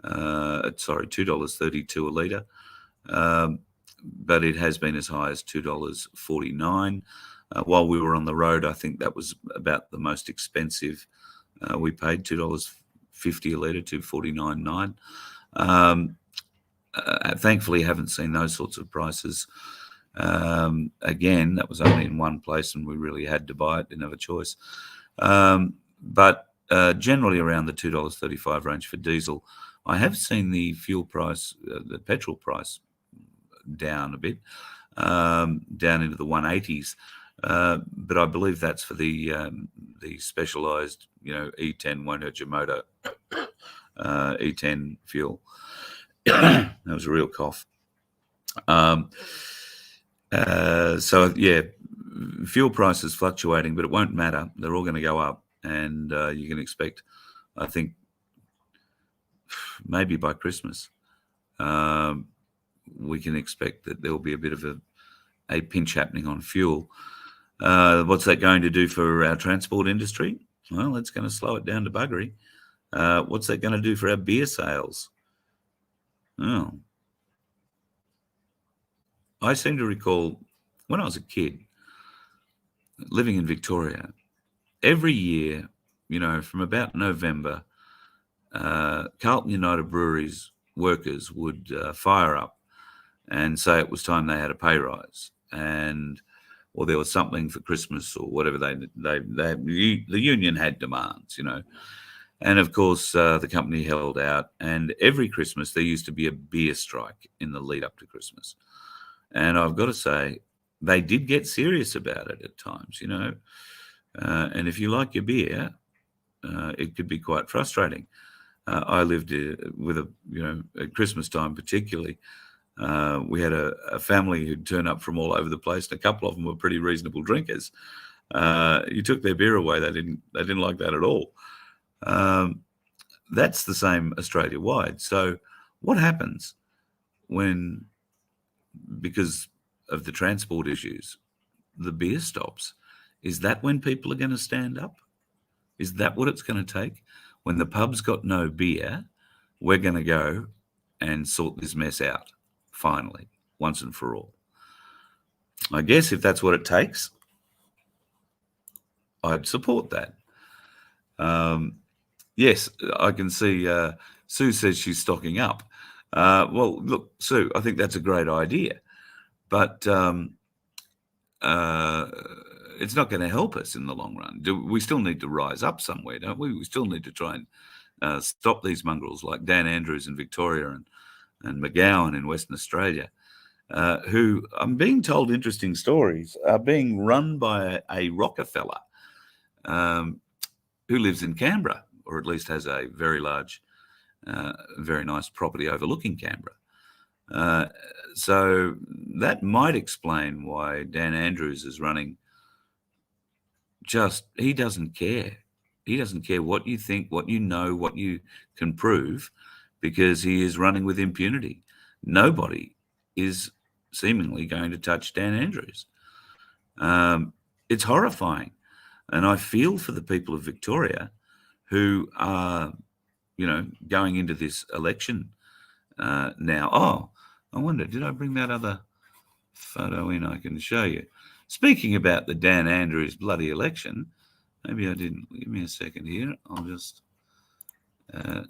$2.32 a litre. But it has been as high as $2.49. While we were on the road, I think that was about the most expensive. We paid $2.50 a litre, $2.49.9. Thankfully, haven't seen those sorts of prices again. That was only in one place, and we really had to buy it. Didn't have a choice. But generally around the $2.35 range for diesel. I have seen the fuel price, the petrol price, down a bit, down into the 180s. But I believe that's for the specialised, E10 won't hurt your motor, E10 fuel. That was a real cough. So yeah, fuel prices fluctuating, but it won't matter. They're all going to go up, and you can expect, I think, maybe by Christmas, we can expect that there'll be a bit of a pinch happening on fuel. What's that going to do for our transport industry? Well, it's going to slow it down to buggery. What's that going to do for our beer sales? Oh, I seem to recall when I was a kid living in Victoria, every year, from about November, Carlton United Breweries workers would fire up and say it was time they had a pay rise. And or there was something for Christmas or whatever. The union had demands, you know. And of course, the company held out. And every Christmas, there used to be a beer strike in the lead up to Christmas. And I've got to say, they did get serious about it at times, you know. And if you like your beer, it could be quite frustrating. I lived with at Christmas time particularly. We had a family who'd turn up from all over the place, and a couple of them were pretty reasonable drinkers. You took their beer away; they didn't like that at all. That's the same Australia-wide. So, what happens when, because of the transport issues, the beer stops? Is that when people are going to stand up? Is that what it's going to take? When the pub's got no beer, we're going to go and sort this mess out, finally, once and for all. I guess if that's what it takes, I'd support that. Yes, I can see Sue says she's stocking up. Well, look, Sue, I think that's a great idea, but it's not going to help us in the long run. We still need to rise up somewhere, don't we? We still need to try and stop these mongrels like Dan Andrews in Victoria and McGowan in Western Australia, who, I'm being told interesting stories, are being run by a Rockefeller who lives in Canberra, or at least has a very large, very nice property overlooking Canberra. So that might explain why Dan Andrews is running. He doesn't care. He doesn't care what you think, what you know, what you can prove, because he is running with impunity. Nobody is seemingly going to touch Dan Andrews. It's horrifying. And I feel for the people of Victoria who are, going into this election now. Oh, I wonder, did I bring that other photo in? I can show you. Speaking about the Dan Andrews bloody election, maybe I didn't. Give me a second here. I'll just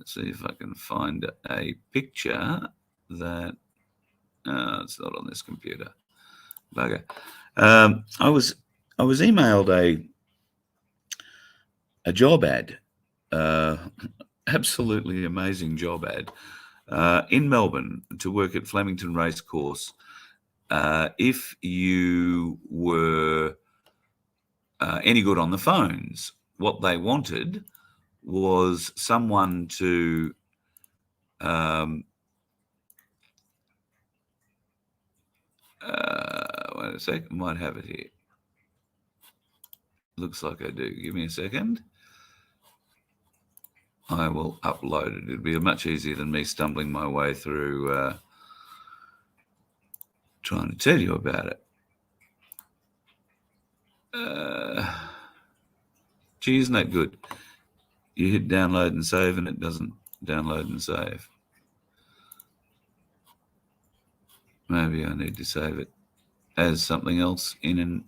see if I can find a picture that it's not on this computer. Bugger. I was emailed a job ad, absolutely amazing job ad, in Melbourne to work at Flemington Racecourse. If you were any good on the phones, what they wanted was someone to wait a sec, I might have it here. Looks like I do. Give me a second. I will upload it. It'd be much easier than me stumbling my way through trying to tell you about it. Gee, isn't that good? You hit download and save and it doesn't download and save. Maybe I need to save it as something else in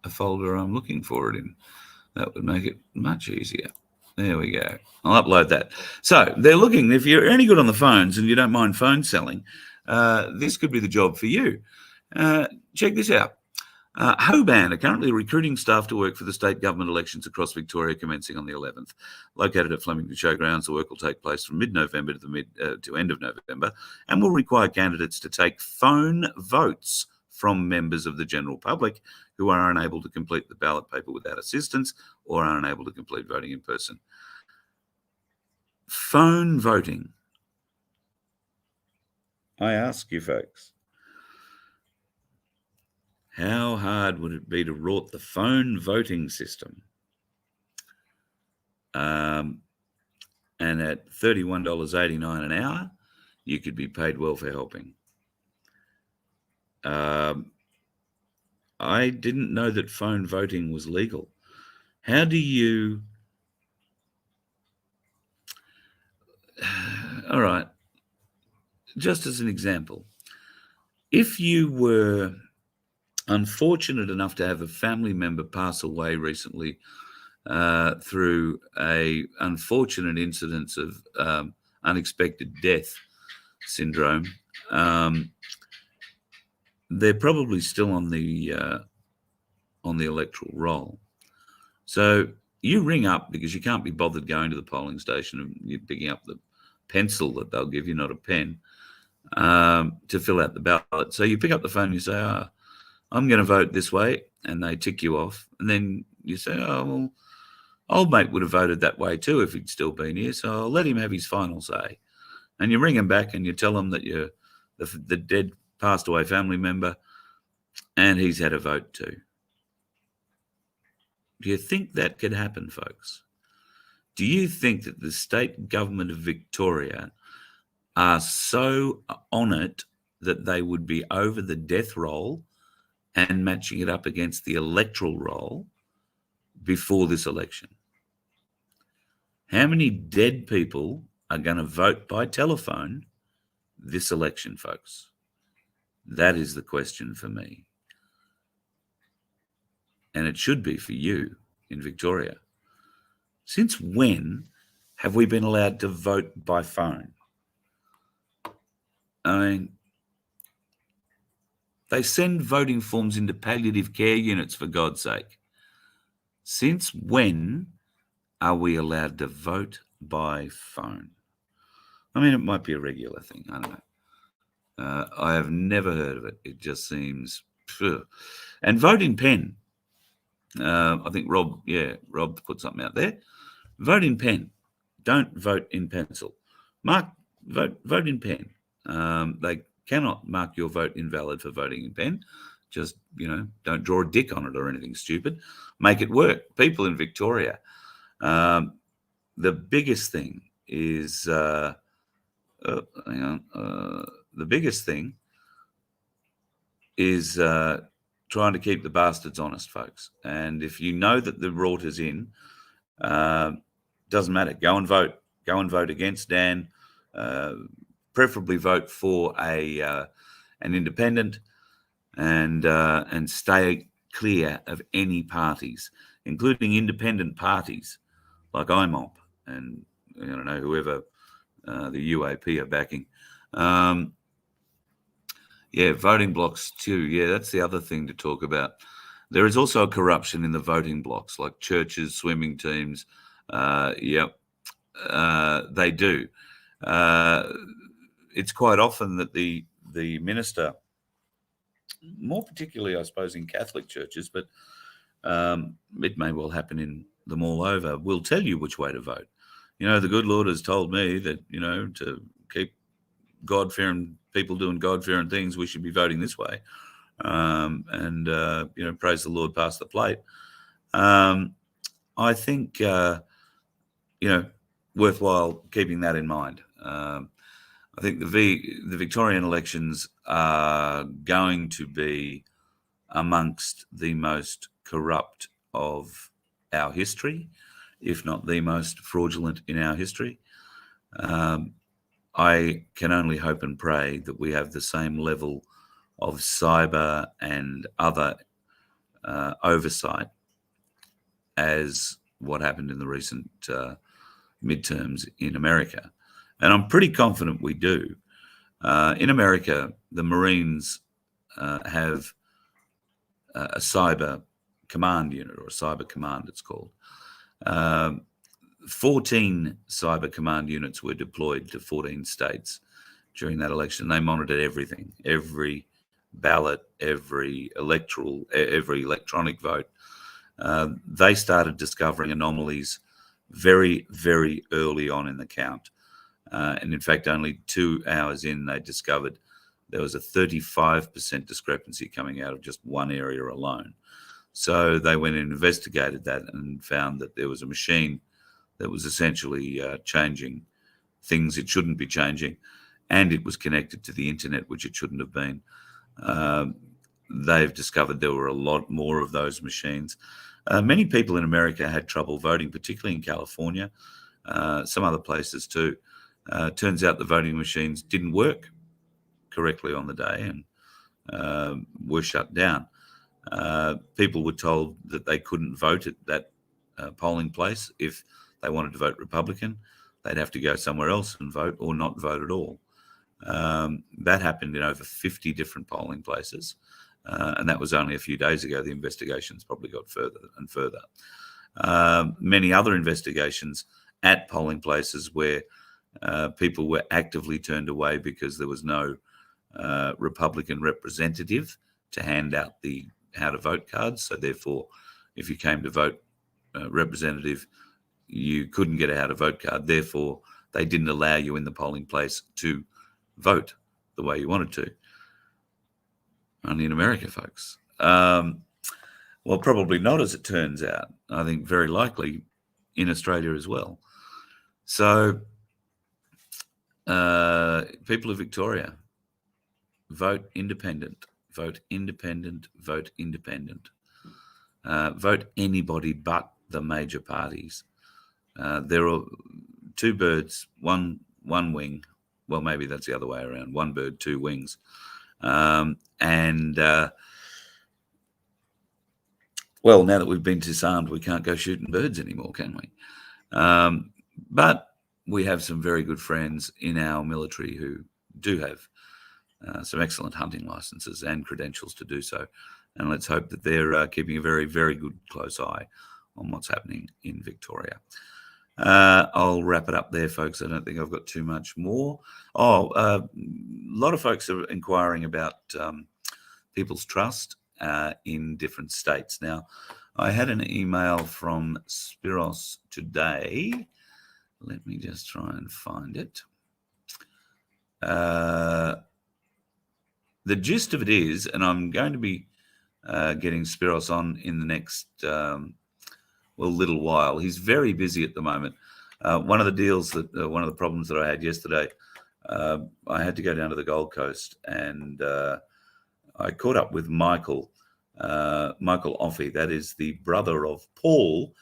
a folder I'm looking for it in. That would make it much easier. There we go. I'll upload that. So they're looking, if you're any good on the phones and you don't mind phone selling, this could be the job for you. Check this out. Hoban are currently recruiting staff to work for the state government elections across Victoria commencing on the 11th. Located at Flemington Showgrounds, the work will take place from mid-November to end of November and will require candidates to take phone votes from members of the general public who are unable to complete the ballot paper without assistance or are unable to complete voting in person. Phone voting. I ask you folks, how hard would it be to rort the phone voting system? And at $31.89 an hour, you could be paid well for helping. I didn't know that phone voting was legal. How do you... All right. Just as an example, if you were unfortunate enough to have a family member pass away recently through a unfortunate incidence of unexpected death syndrome, they're probably still on the on the electoral roll. So you ring up because you can't be bothered going to the polling station and you're picking up the pencil that they'll give you, not a pen, to fill out the ballot. So you pick up the phone and you say, I'm going to vote this way, and they tick you off. And then you say, well, old mate would have voted that way too if he'd still been here, so I'll let him have his final say. And you ring him back and you tell him that you're the dead, passed away family member, and he's had a vote too. Do you think that could happen, folks? Do you think that the state government of Victoria are so on it that they would be over the death roll and matching it up against the electoral roll before this election? How many dead people are going to vote by telephone this election, folks? That is the question for me. And it should be for you in Victoria. Since when have we been allowed to vote by phone? I mean, they send voting forms into palliative care units, for God's sake. Since when are we allowed to vote by phone? I mean, it might be a regular thing. I don't know. I have never heard of it. It just seems... Phew. And vote in pen. I think Rob put something out there. Vote in pen. Don't vote in pencil. Vote in pen. They cannot mark your vote invalid for voting in pen. Just, don't draw a dick on it or anything stupid. Make it work. People in Victoria. The biggest thing is, the biggest thing is trying to keep the bastards honest, folks. And if you know that the rort is in, doesn't matter. Go and vote. Go and vote against Dan. Preferably vote for an independent, and stay clear of any parties, including independent parties like IMOP and whoever the UAP are backing. Voting blocks too. Yeah, that's the other thing to talk about. There is also a corruption in the voting blocks, like churches, swimming teams. They do. It's quite often that the minister, more particularly, I suppose, in Catholic churches, but it may well happen in them all over, will tell you which way to vote. The good Lord has told me that, to keep God-fearing people doing God-fearing things, we should be voting this way. Praise the Lord, pass the plate. I think, worthwhile keeping that in mind. I think the Victorian elections are going to be amongst the most corrupt of our history, if not the most fraudulent in our history. I can only hope and pray that we have the same level of cyber and other oversight as what happened in the recent midterms in America. And I'm pretty confident we do. In America, the Marines have a cyber command unit, or a cyber command it's called. 14 cyber command units were deployed to 14 states during that election. They monitored everything, every ballot, every electronic vote. They started discovering anomalies very, very early on in the count. And in fact, only 2 hours in, they discovered there was a 35% discrepancy coming out of just one area alone. So they went and investigated that and found that there was a machine that was essentially changing things it shouldn't be changing, and it was connected to the internet, which it shouldn't have been. They've discovered there were a lot more of those machines. Many people in America had trouble voting, particularly in California, some other places too. Turns out the voting machines didn't work correctly on the day and were shut down. People were told that they couldn't vote at that polling place. If they wanted to vote Republican, they'd have to go somewhere else and vote, or not vote at all. That happened in over 50 different polling places. and that was only a few days ago. The investigations probably got further and further. Many other investigations at polling places where people were actively turned away because there was no Republican representative to hand out the how to vote cards. So therefore, if you came to vote representative, you couldn't get a how to vote card. Therefore, they didn't allow you in the polling place to vote the way you wanted to. Only in America, folks. Well, probably not, as it turns out. I think very likely in Australia as well. So, people of Victoria, vote independent, vote independent, vote independent. Vote anybody but the major parties. There are two birds, one wing. Well, maybe that's the other way around. One bird, two wings. Well, now that we've been disarmed, we can't go shooting birds anymore, can we? But we have some very good friends in our military who do have some excellent hunting licenses and credentials to do so. And let's hope that they're keeping a very, very good close eye on what's happening in Victoria. I'll wrap it up there, folks. I don't think I've got too much more. A lot of folks are inquiring about people's trust in different states. Now, I had an email from Spiros today. Let me just try and find it. The gist of it is, and I'm going to be getting Spiros on in the next little while. He's very busy at the moment. One of the problems that I had yesterday, I had to go down to the Gold Coast, and I caught up with Michael Offey. That is the brother of Paul.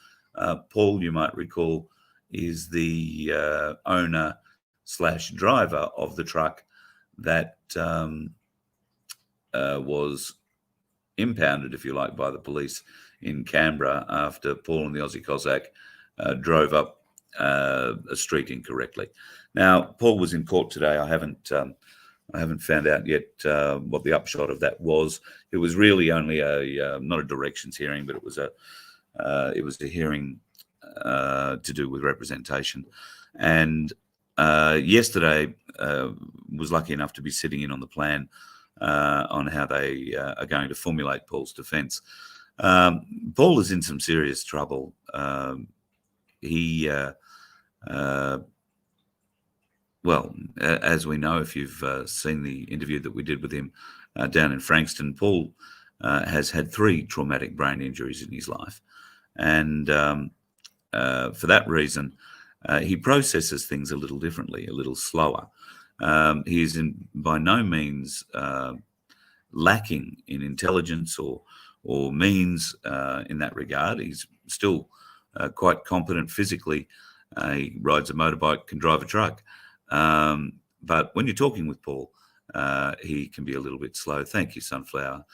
Paul, you might recall, is the owner/driver of the truck that was impounded, if you like, by the police in Canberra after Paul and the Aussie Cossack drove up a street incorrectly. Now, Paul was in court today. I haven't found out yet what the upshot of that was. It was really only not a directions hearing, but it was a hearing to do with representation. And yesterday was lucky enough to be sitting in on the plan on how they are going to formulate Paul's defence. Paul is in some serious trouble. As we know, if you've seen the interview that we did with him down in Frankston, Paul has had 3 traumatic brain injuries in his life. And for that reason, he processes things a little differently, a little slower. He is by no means lacking in intelligence or means in that regard. He's still quite competent physically. He rides a motorbike, can drive a truck. But when you're talking with Paul, he can be a little bit slow. Thank you, Sunflower.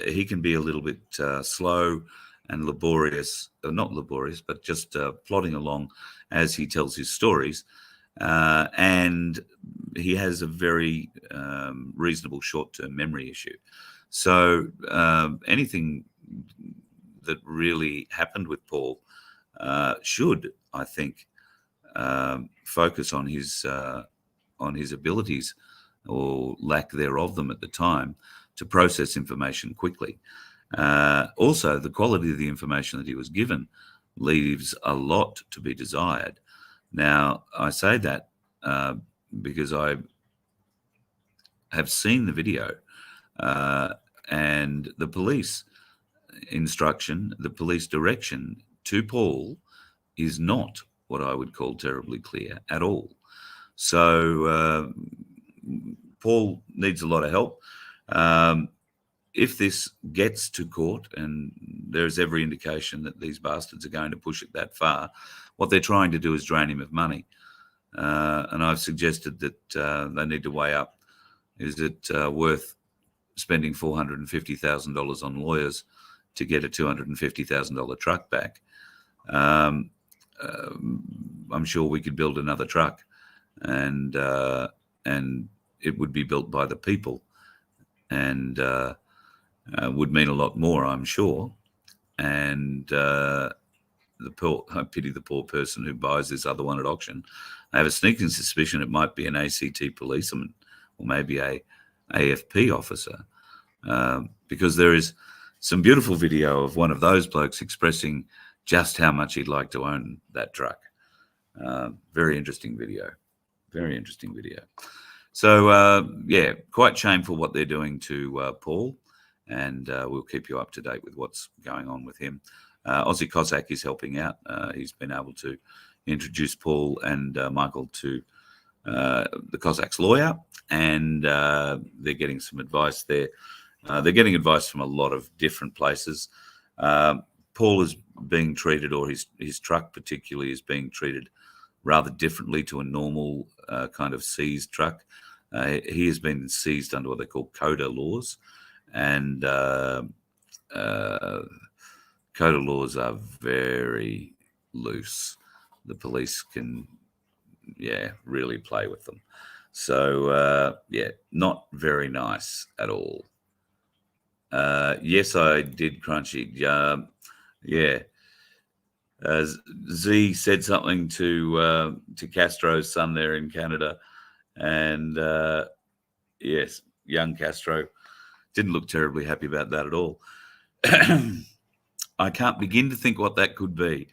He can be a little bit slow and laborious, not laborious, but just plodding along as he tells his stories. And he has a very reasonable short-term memory issue. So anything that really happened with Paul should, I think, focus on his abilities or lack thereof them at the time to process information quickly. Also, the quality of the information that he was given leaves a lot to be desired. Now, I say that because I have seen the video and the police instruction, the police direction to Paul is not what I would call terribly clear at all. So Paul needs a lot of help. If this gets to court, and there's every indication that these bastards are going to push it that far, what they're trying to do is drain him of money. And I've suggested that they need to weigh up, is it worth spending $450,000 on lawyers to get a $250,000 truck back? I'm sure we could build another truck, and it would be built by the people and would mean a lot more, I'm sure. And I pity the poor person who buys this other one at auction. I have a sneaking suspicion it might be an ACT policeman or maybe a AFP officer, because there is some beautiful video of one of those blokes expressing just how much he'd like to own that truck. Very interesting video. Very interesting video. So, yeah, quite shameful what they're doing to Paul, and we'll keep you up to date with what's going on with him. Aussie Cossack is helping out. He's been able to introduce Paul and Michael to the Cossack's lawyer, and they're getting some advice there. They're getting advice from a lot of different places. Paul is being treated, or his truck particularly is being treated rather differently to a normal kind of seized truck. He has been seized under what they call CODA laws, and CODA laws are very loose. The police can, really play with them. So, not very nice at all. Yes, I did, Crunchy. Z said something to Castro's son there in Canada, and yes, young Castro didn't look terribly happy about that at all. I can't begin to think what that could be,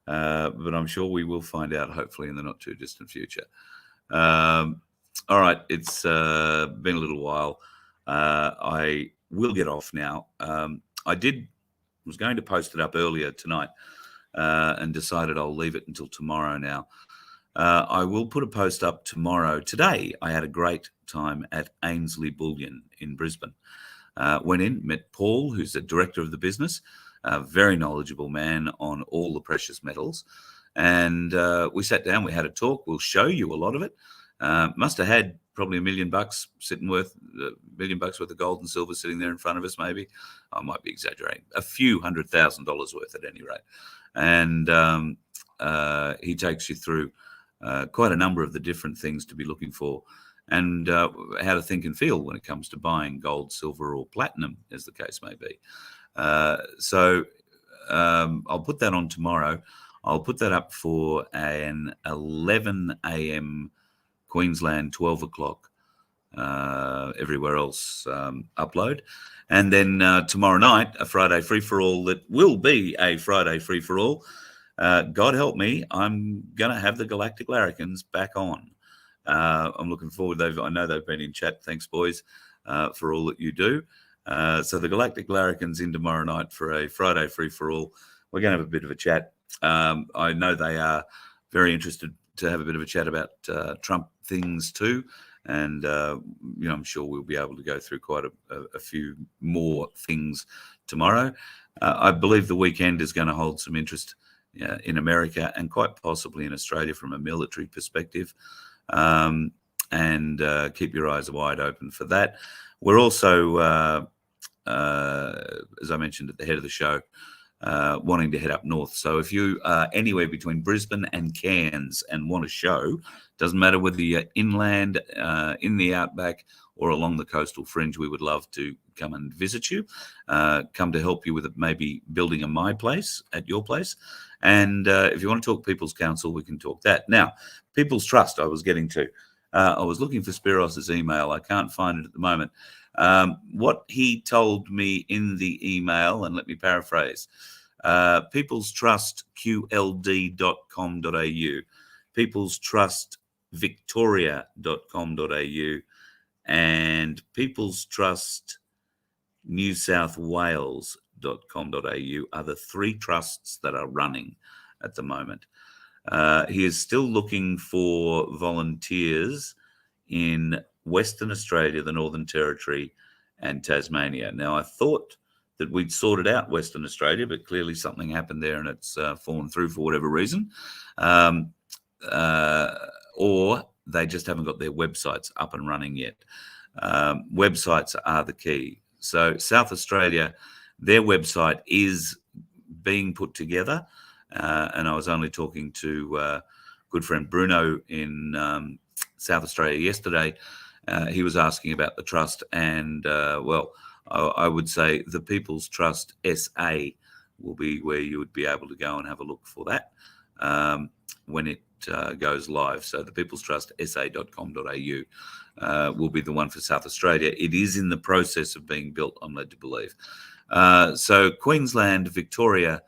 but I'm sure we will find out hopefully in the not too distant future. All right, it's been a little while. I will get off now. I was going to post it up earlier tonight, and decided I'll leave it until tomorrow now. I will put a post up tomorrow. Today, I had a great time at Ainsley Bullion in Brisbane. Went in, met Paul, who's the director of the business, a very knowledgeable man on all the precious metals. And we sat down, we had a talk. We'll show you a lot of it. Must have had probably $1 million $1 million worth of gold and silver sitting there in front of us, maybe. I might be exaggerating. A few $100,000 worth at any rate. And he takes you through quite a number of the different things to be looking for, and how to think and feel when it comes to buying gold, silver, or platinum, as the case may be. So I'll put that on tomorrow. I'll put that up for an 11 a.m. Queensland, 12 o'clock everywhere else upload. And then tomorrow night, a Friday free-for-all that will be a Friday free-for-all. God help me, I'm going to have the Galactic Larrikins back on. I'm looking forward. I know they've been in chat. Thanks, boys, for all that you do. So the Galactic Larrikins in tomorrow night for a Friday free-for-all. We're going to have a bit of a chat. I know they are very interested to have a bit of a chat about Trump things too. And, I'm sure we'll be able to go through quite a few more things tomorrow. I believe the weekend is going to hold some interest in America and quite possibly in Australia from a military perspective. And keep your eyes wide open for that. We're also, as I mentioned at the head of the show, wanting to head up north. So if you are anywhere between Brisbane and Cairns and want a show, doesn't matter whether you're inland, in the outback, or along the coastal fringe, we would love to come and visit you, come to help you with maybe building a My Place at your place. And if you want to talk People's Council, we can talk that. Now, People's Trust, I was getting to. I was looking for Spiros's email. I can't find it at the moment. What he told me in the email, and let me paraphrase, peoplestrustqld.com.au, peoplestrustvictoria.com.au, and peoplestrustnewsouthwales.com.au are the three trusts that are running at the moment. He is still looking for volunteers in Western Australia, the Northern Territory, and Tasmania. Now, I thought that we'd sorted out Western Australia, but clearly something happened there and it's fallen through for whatever reason. Or they just haven't got their websites up and running yet. Websites are the key. So South Australia, their website is being put together. And I was only talking to good friend Bruno in South Australia yesterday, He was asking about the trust, and well, I would say the People's Trust SA will be where you would be able to go and have a look for that when it goes live. So the People's Trust sa.com.au will be the one for South Australia. It is in the process of being built, I'm led to believe. So Queensland, Victoria,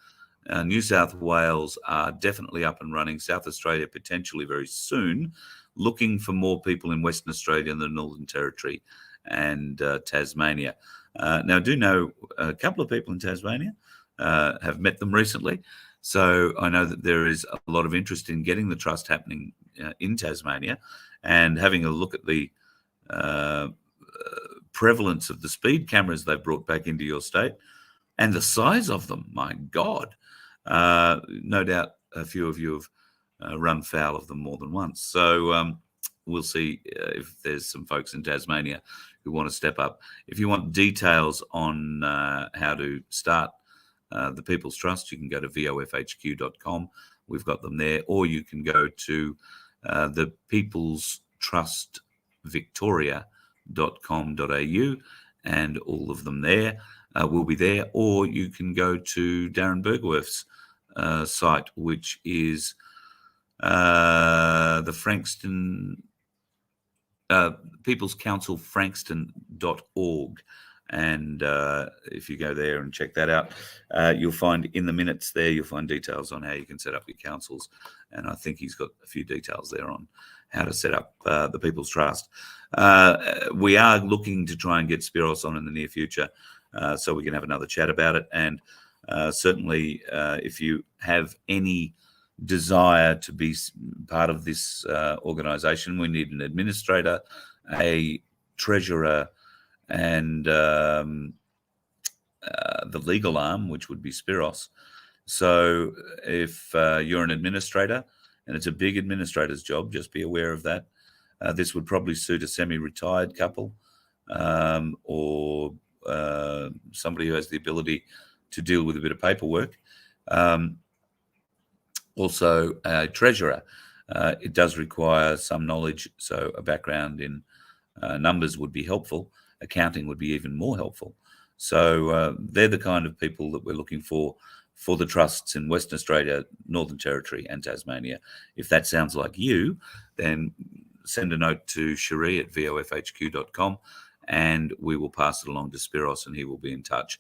New South Wales are definitely up and running. South Australia potentially very soon. Looking for more people in Western Australia and the Northern Territory and Tasmania. Now, I do know a couple of people in Tasmania, have met them recently. So I know that there is a lot of interest in getting the trust happening in Tasmania, and having a look at the prevalence of the speed cameras they've brought back into your state and the size of them. My God. No doubt a few of you have run foul of them more than once. So we'll see if there's some folks in Tasmania who want to step up. If you want details on how to start the People's Trust, you can go to vofhq.com. We've got them there. Or you can go to the People's Trust Victoria.com.au, and all of them there will be there. Or you can go to Darren Bergwerf's site, which is the Frankston People's Council Frankston.org. And if you go there and check that out, you'll find in the minutes there, you'll find details on how you can set up your councils. And I think he's got a few details there on how to set up the People's Trust. We are looking to try and get Spiros on in the near future, so we can have another chat about it. And certainly, if you have any desire to be part of this organisation, we need an administrator, a treasurer, and the legal arm, which would be Spiros. So if you're an administrator, and it's a big administrator's job, just be aware of that. This would probably suit a semi-retired couple or somebody who has the ability to deal with a bit of paperwork. Also, a treasurer. It does require some knowledge, so a background in numbers would be helpful. Accounting would be even more helpful. So they're the kind of people that we're looking for the trusts in Western Australia, Northern Territory and Tasmania. If that sounds like you, then send a note to Cherie at vofhq.com and we will pass it along to Spiros and he will be in touch.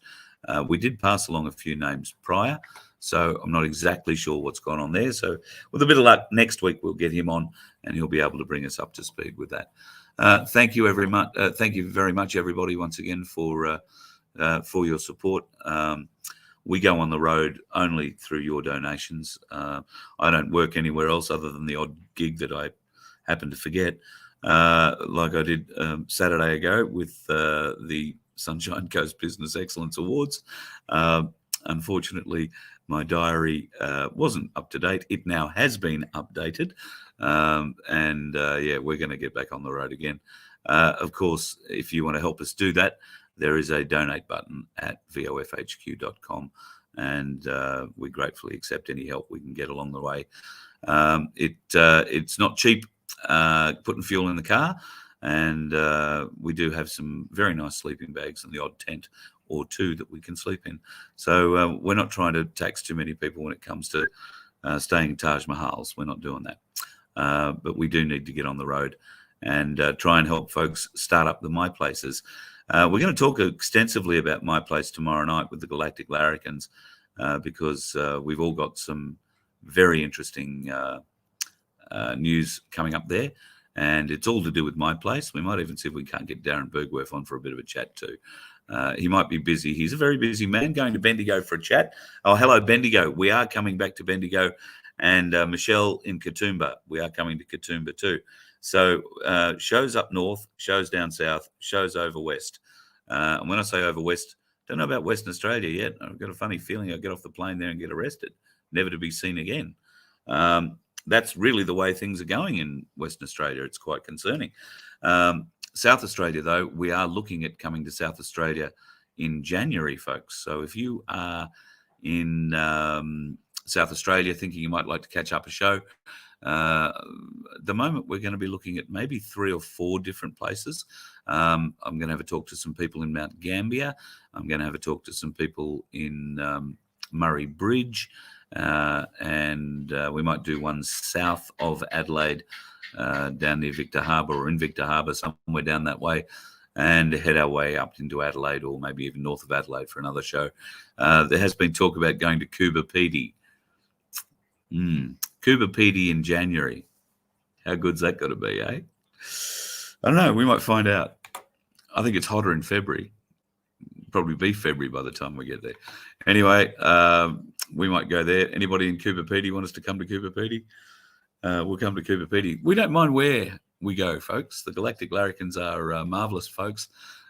We did pass along a few names prior, so I'm not exactly sure what's gone on there. So with a bit of luck, next week we'll get him on and he'll be able to bring us up to speed with that. Thank you very much, everybody, once again for your support. We go on the road only through your donations. I don't work anywhere else other than the odd gig that I happen to forget, like I did Saturday ago with the Sunshine Coast Business Excellence Awards. Unfortunately, my diary wasn't up to date. It now has been updated. Yeah, we're going to get back on the road again. Of course, if you want to help us do that, there is a donate button at vofhq.com, and we gratefully accept any help we can get along the way. It's not cheap putting fuel in the car, and we do have some very nice sleeping bags and the odd tent or two that we can sleep in. So we're not trying to tax too many people when it comes to staying in Taj Mahals. We're not doing that. But we do need to get on the road and try and help folks start up the My Places. We're going to talk extensively about My Place tomorrow night with the Galactic Larrikins because we've all got some very interesting news coming up there, and it's all to do with My Place. We might even see if we can't get Darren Bergwerf on for a bit of a chat too. He might be busy. He's a very busy man going to Bendigo for a chat. Oh, hello, Bendigo. We are coming back to Bendigo. And Michelle in Katoomba, we are coming to Katoomba too. So shows up north, shows down south, shows over west. And when I say over west, don't know about Western Australia yet. I've got a funny feeling I'll get off the plane there and get arrested, never to be seen again. That's really the way things are going in Western Australia. It's quite concerning. South Australia, though, we are looking at coming to South Australia in January, folks. So if you are in South Australia, thinking you might like to catch up a show, at the moment we're going to be looking at maybe 3 or 4 different places. I'm going to have a talk to some people in Mount Gambier. I'm going to have a talk to some people in Murray Bridge, and we might do one south of Adelaide, down near Victor Harbour, or in Victor Harbour, somewhere down that way, and head our way up into Adelaide, or maybe even north of Adelaide for another show. There has been talk about going to Cuba PD. Cuba PD in January. How good's that got to be, eh? I don't know. We might find out. I think it's hotter in February. Probably be February by the time we get there. Anyway, we might go there. Anybody in Cuba PD want us to come to Cuba PD? We'll come to Cuba PD. We don't mind where we go, folks. The Galactic Larrikins are marvellous folks,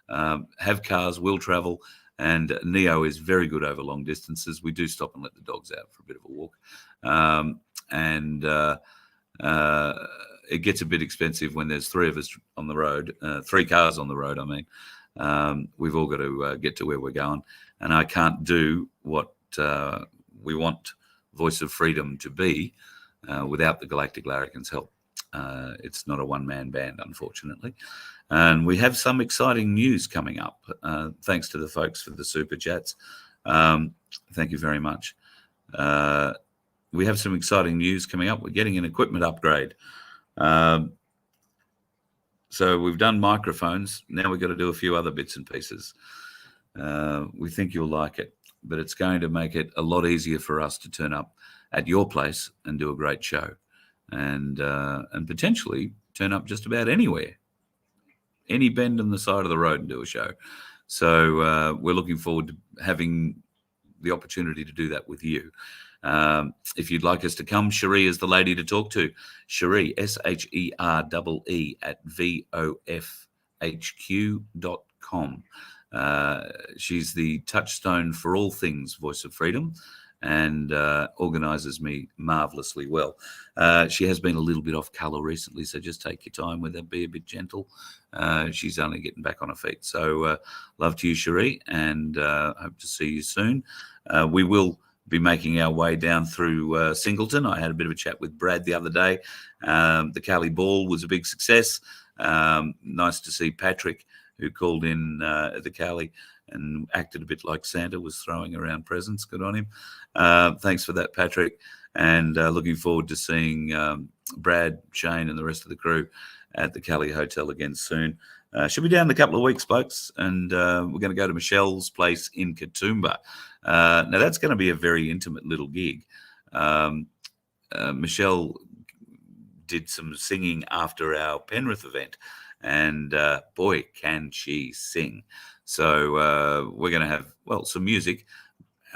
have cars, will travel, and Neo is very good over long distances. We do stop and let the dogs out for a bit of a walk. It gets a bit expensive when there's 3 of us on the road, 3 cars on the road, I mean. We've all got to get to where we're going, and I can't do what we want Voice of Freedom to be without the Galactic Larrikins' help. It's not a one-man band, unfortunately. And we have some exciting news coming up, thanks to the folks for the super chats. Thank you very much. We have some exciting news coming up. We're getting an equipment upgrade. So we've done microphones. Now we've got to do a few other bits and pieces. We think you'll like it, but it's going to make it a lot easier for us to turn up at your place and do a great show, and potentially turn up just about anywhere, any bend on the side of the road and do a show. So we're looking forward to having the opportunity to do that with you. If you'd like us to come, Cherie is the lady to talk to. Cherie, SHEREE at VoFHQ.com. She's the touchstone for all things Voice of Freedom, and organises me marvellously well. She has been a little bit off colour recently, so just take your time with her, be a bit gentle. She's only getting back on her feet. So love to you, Cherie, and hope to see you soon. We will be making our way down through Singleton. I had a bit of a chat with Brad the other day. The Cali Ball was a big success. Nice to see Patrick, who called in at the Cali and acted a bit like Santa, was throwing around presents. Good on him. Thanks for that, Patrick. And looking forward to seeing Brad, Shane, and the rest of the crew at the Cali Hotel again soon. Should be down in a couple of weeks, folks, and we're going to go to Michelle's place in Katoomba. Now, that's going to be a very intimate little gig. Michelle did some singing after our Penrith event, and boy, can she sing. So we're going to have, well, some music.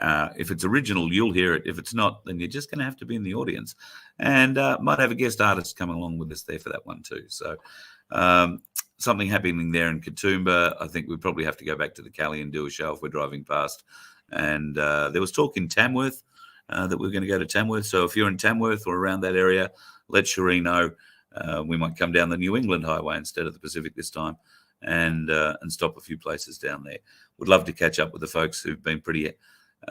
If it's original, you'll hear it. If it's not, then you're just going to have to be in the audience. And might have a guest artist coming along with us there for that one too. So something happening there in Katoomba. I think we probably have to go back to the Cali and do a show if we're driving past. And there was talk in Tamworth that we're going to go to Tamworth. So if you're in Tamworth or around that area, let Cherie know. We might come down the New England Highway instead of the Pacific this time, and stop a few places down there. Would love to catch up with the folks who've been pretty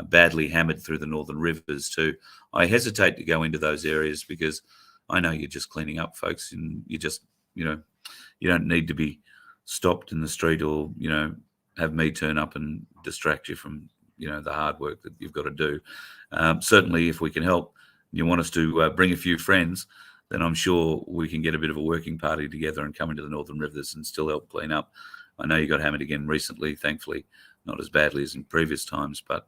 badly hammered through the Northern Rivers too. I hesitate to go into those areas because I know you're just cleaning up, folks, and you just, you don't need to be stopped in the street or, have me turn up and distract you from, the hard work that you've got to do. Certainly, if we can help, you want us to bring a few friends, then I'm sure we can get a bit of a working party together and come into the Northern Rivers and still help clean up. I know you got hammered again recently, thankfully, not as badly as in previous times, but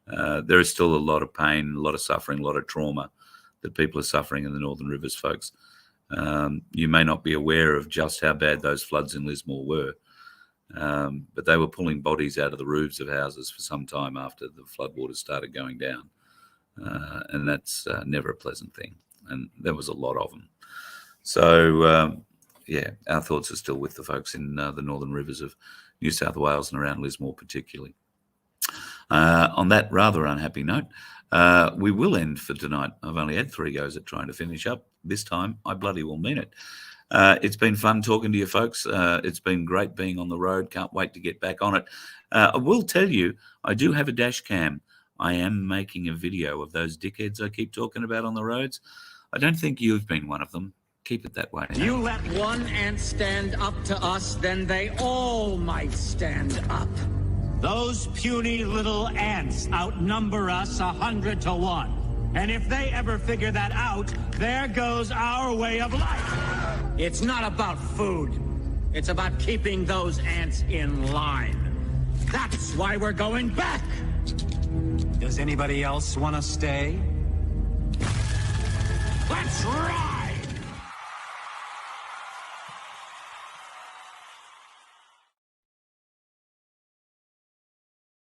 there is still a lot of pain, a lot of suffering, a lot of trauma that people are suffering in the Northern Rivers, folks. You may not be aware of just how bad those floods in Lismore were, but they were pulling bodies out of the roofs of houses for some time after the floodwaters started going down, and that's never a pleasant thing. And there was a lot of them. So, our thoughts are still with the folks in the Northern Rivers of New South Wales and around Lismore particularly. On that rather unhappy note, we will end for tonight. I've only had 3 goes at trying to finish up. This time, I bloody well mean it. It's been fun talking to you folks. It's been great being on the road. Can't wait to get back on it. I will tell you, I do have a dash cam I am making a video of those dickheads I keep talking about on the roads. I don't think you've been one of them. Keep it that way. You let one ant stand up to us, then they all might stand up. Those puny little ants outnumber us 100 to 1. And if they ever figure that out, there goes our way of life. It's not about food. It's about keeping those ants in line. That's why we're going back. Does anybody else want to stay? Let's rock!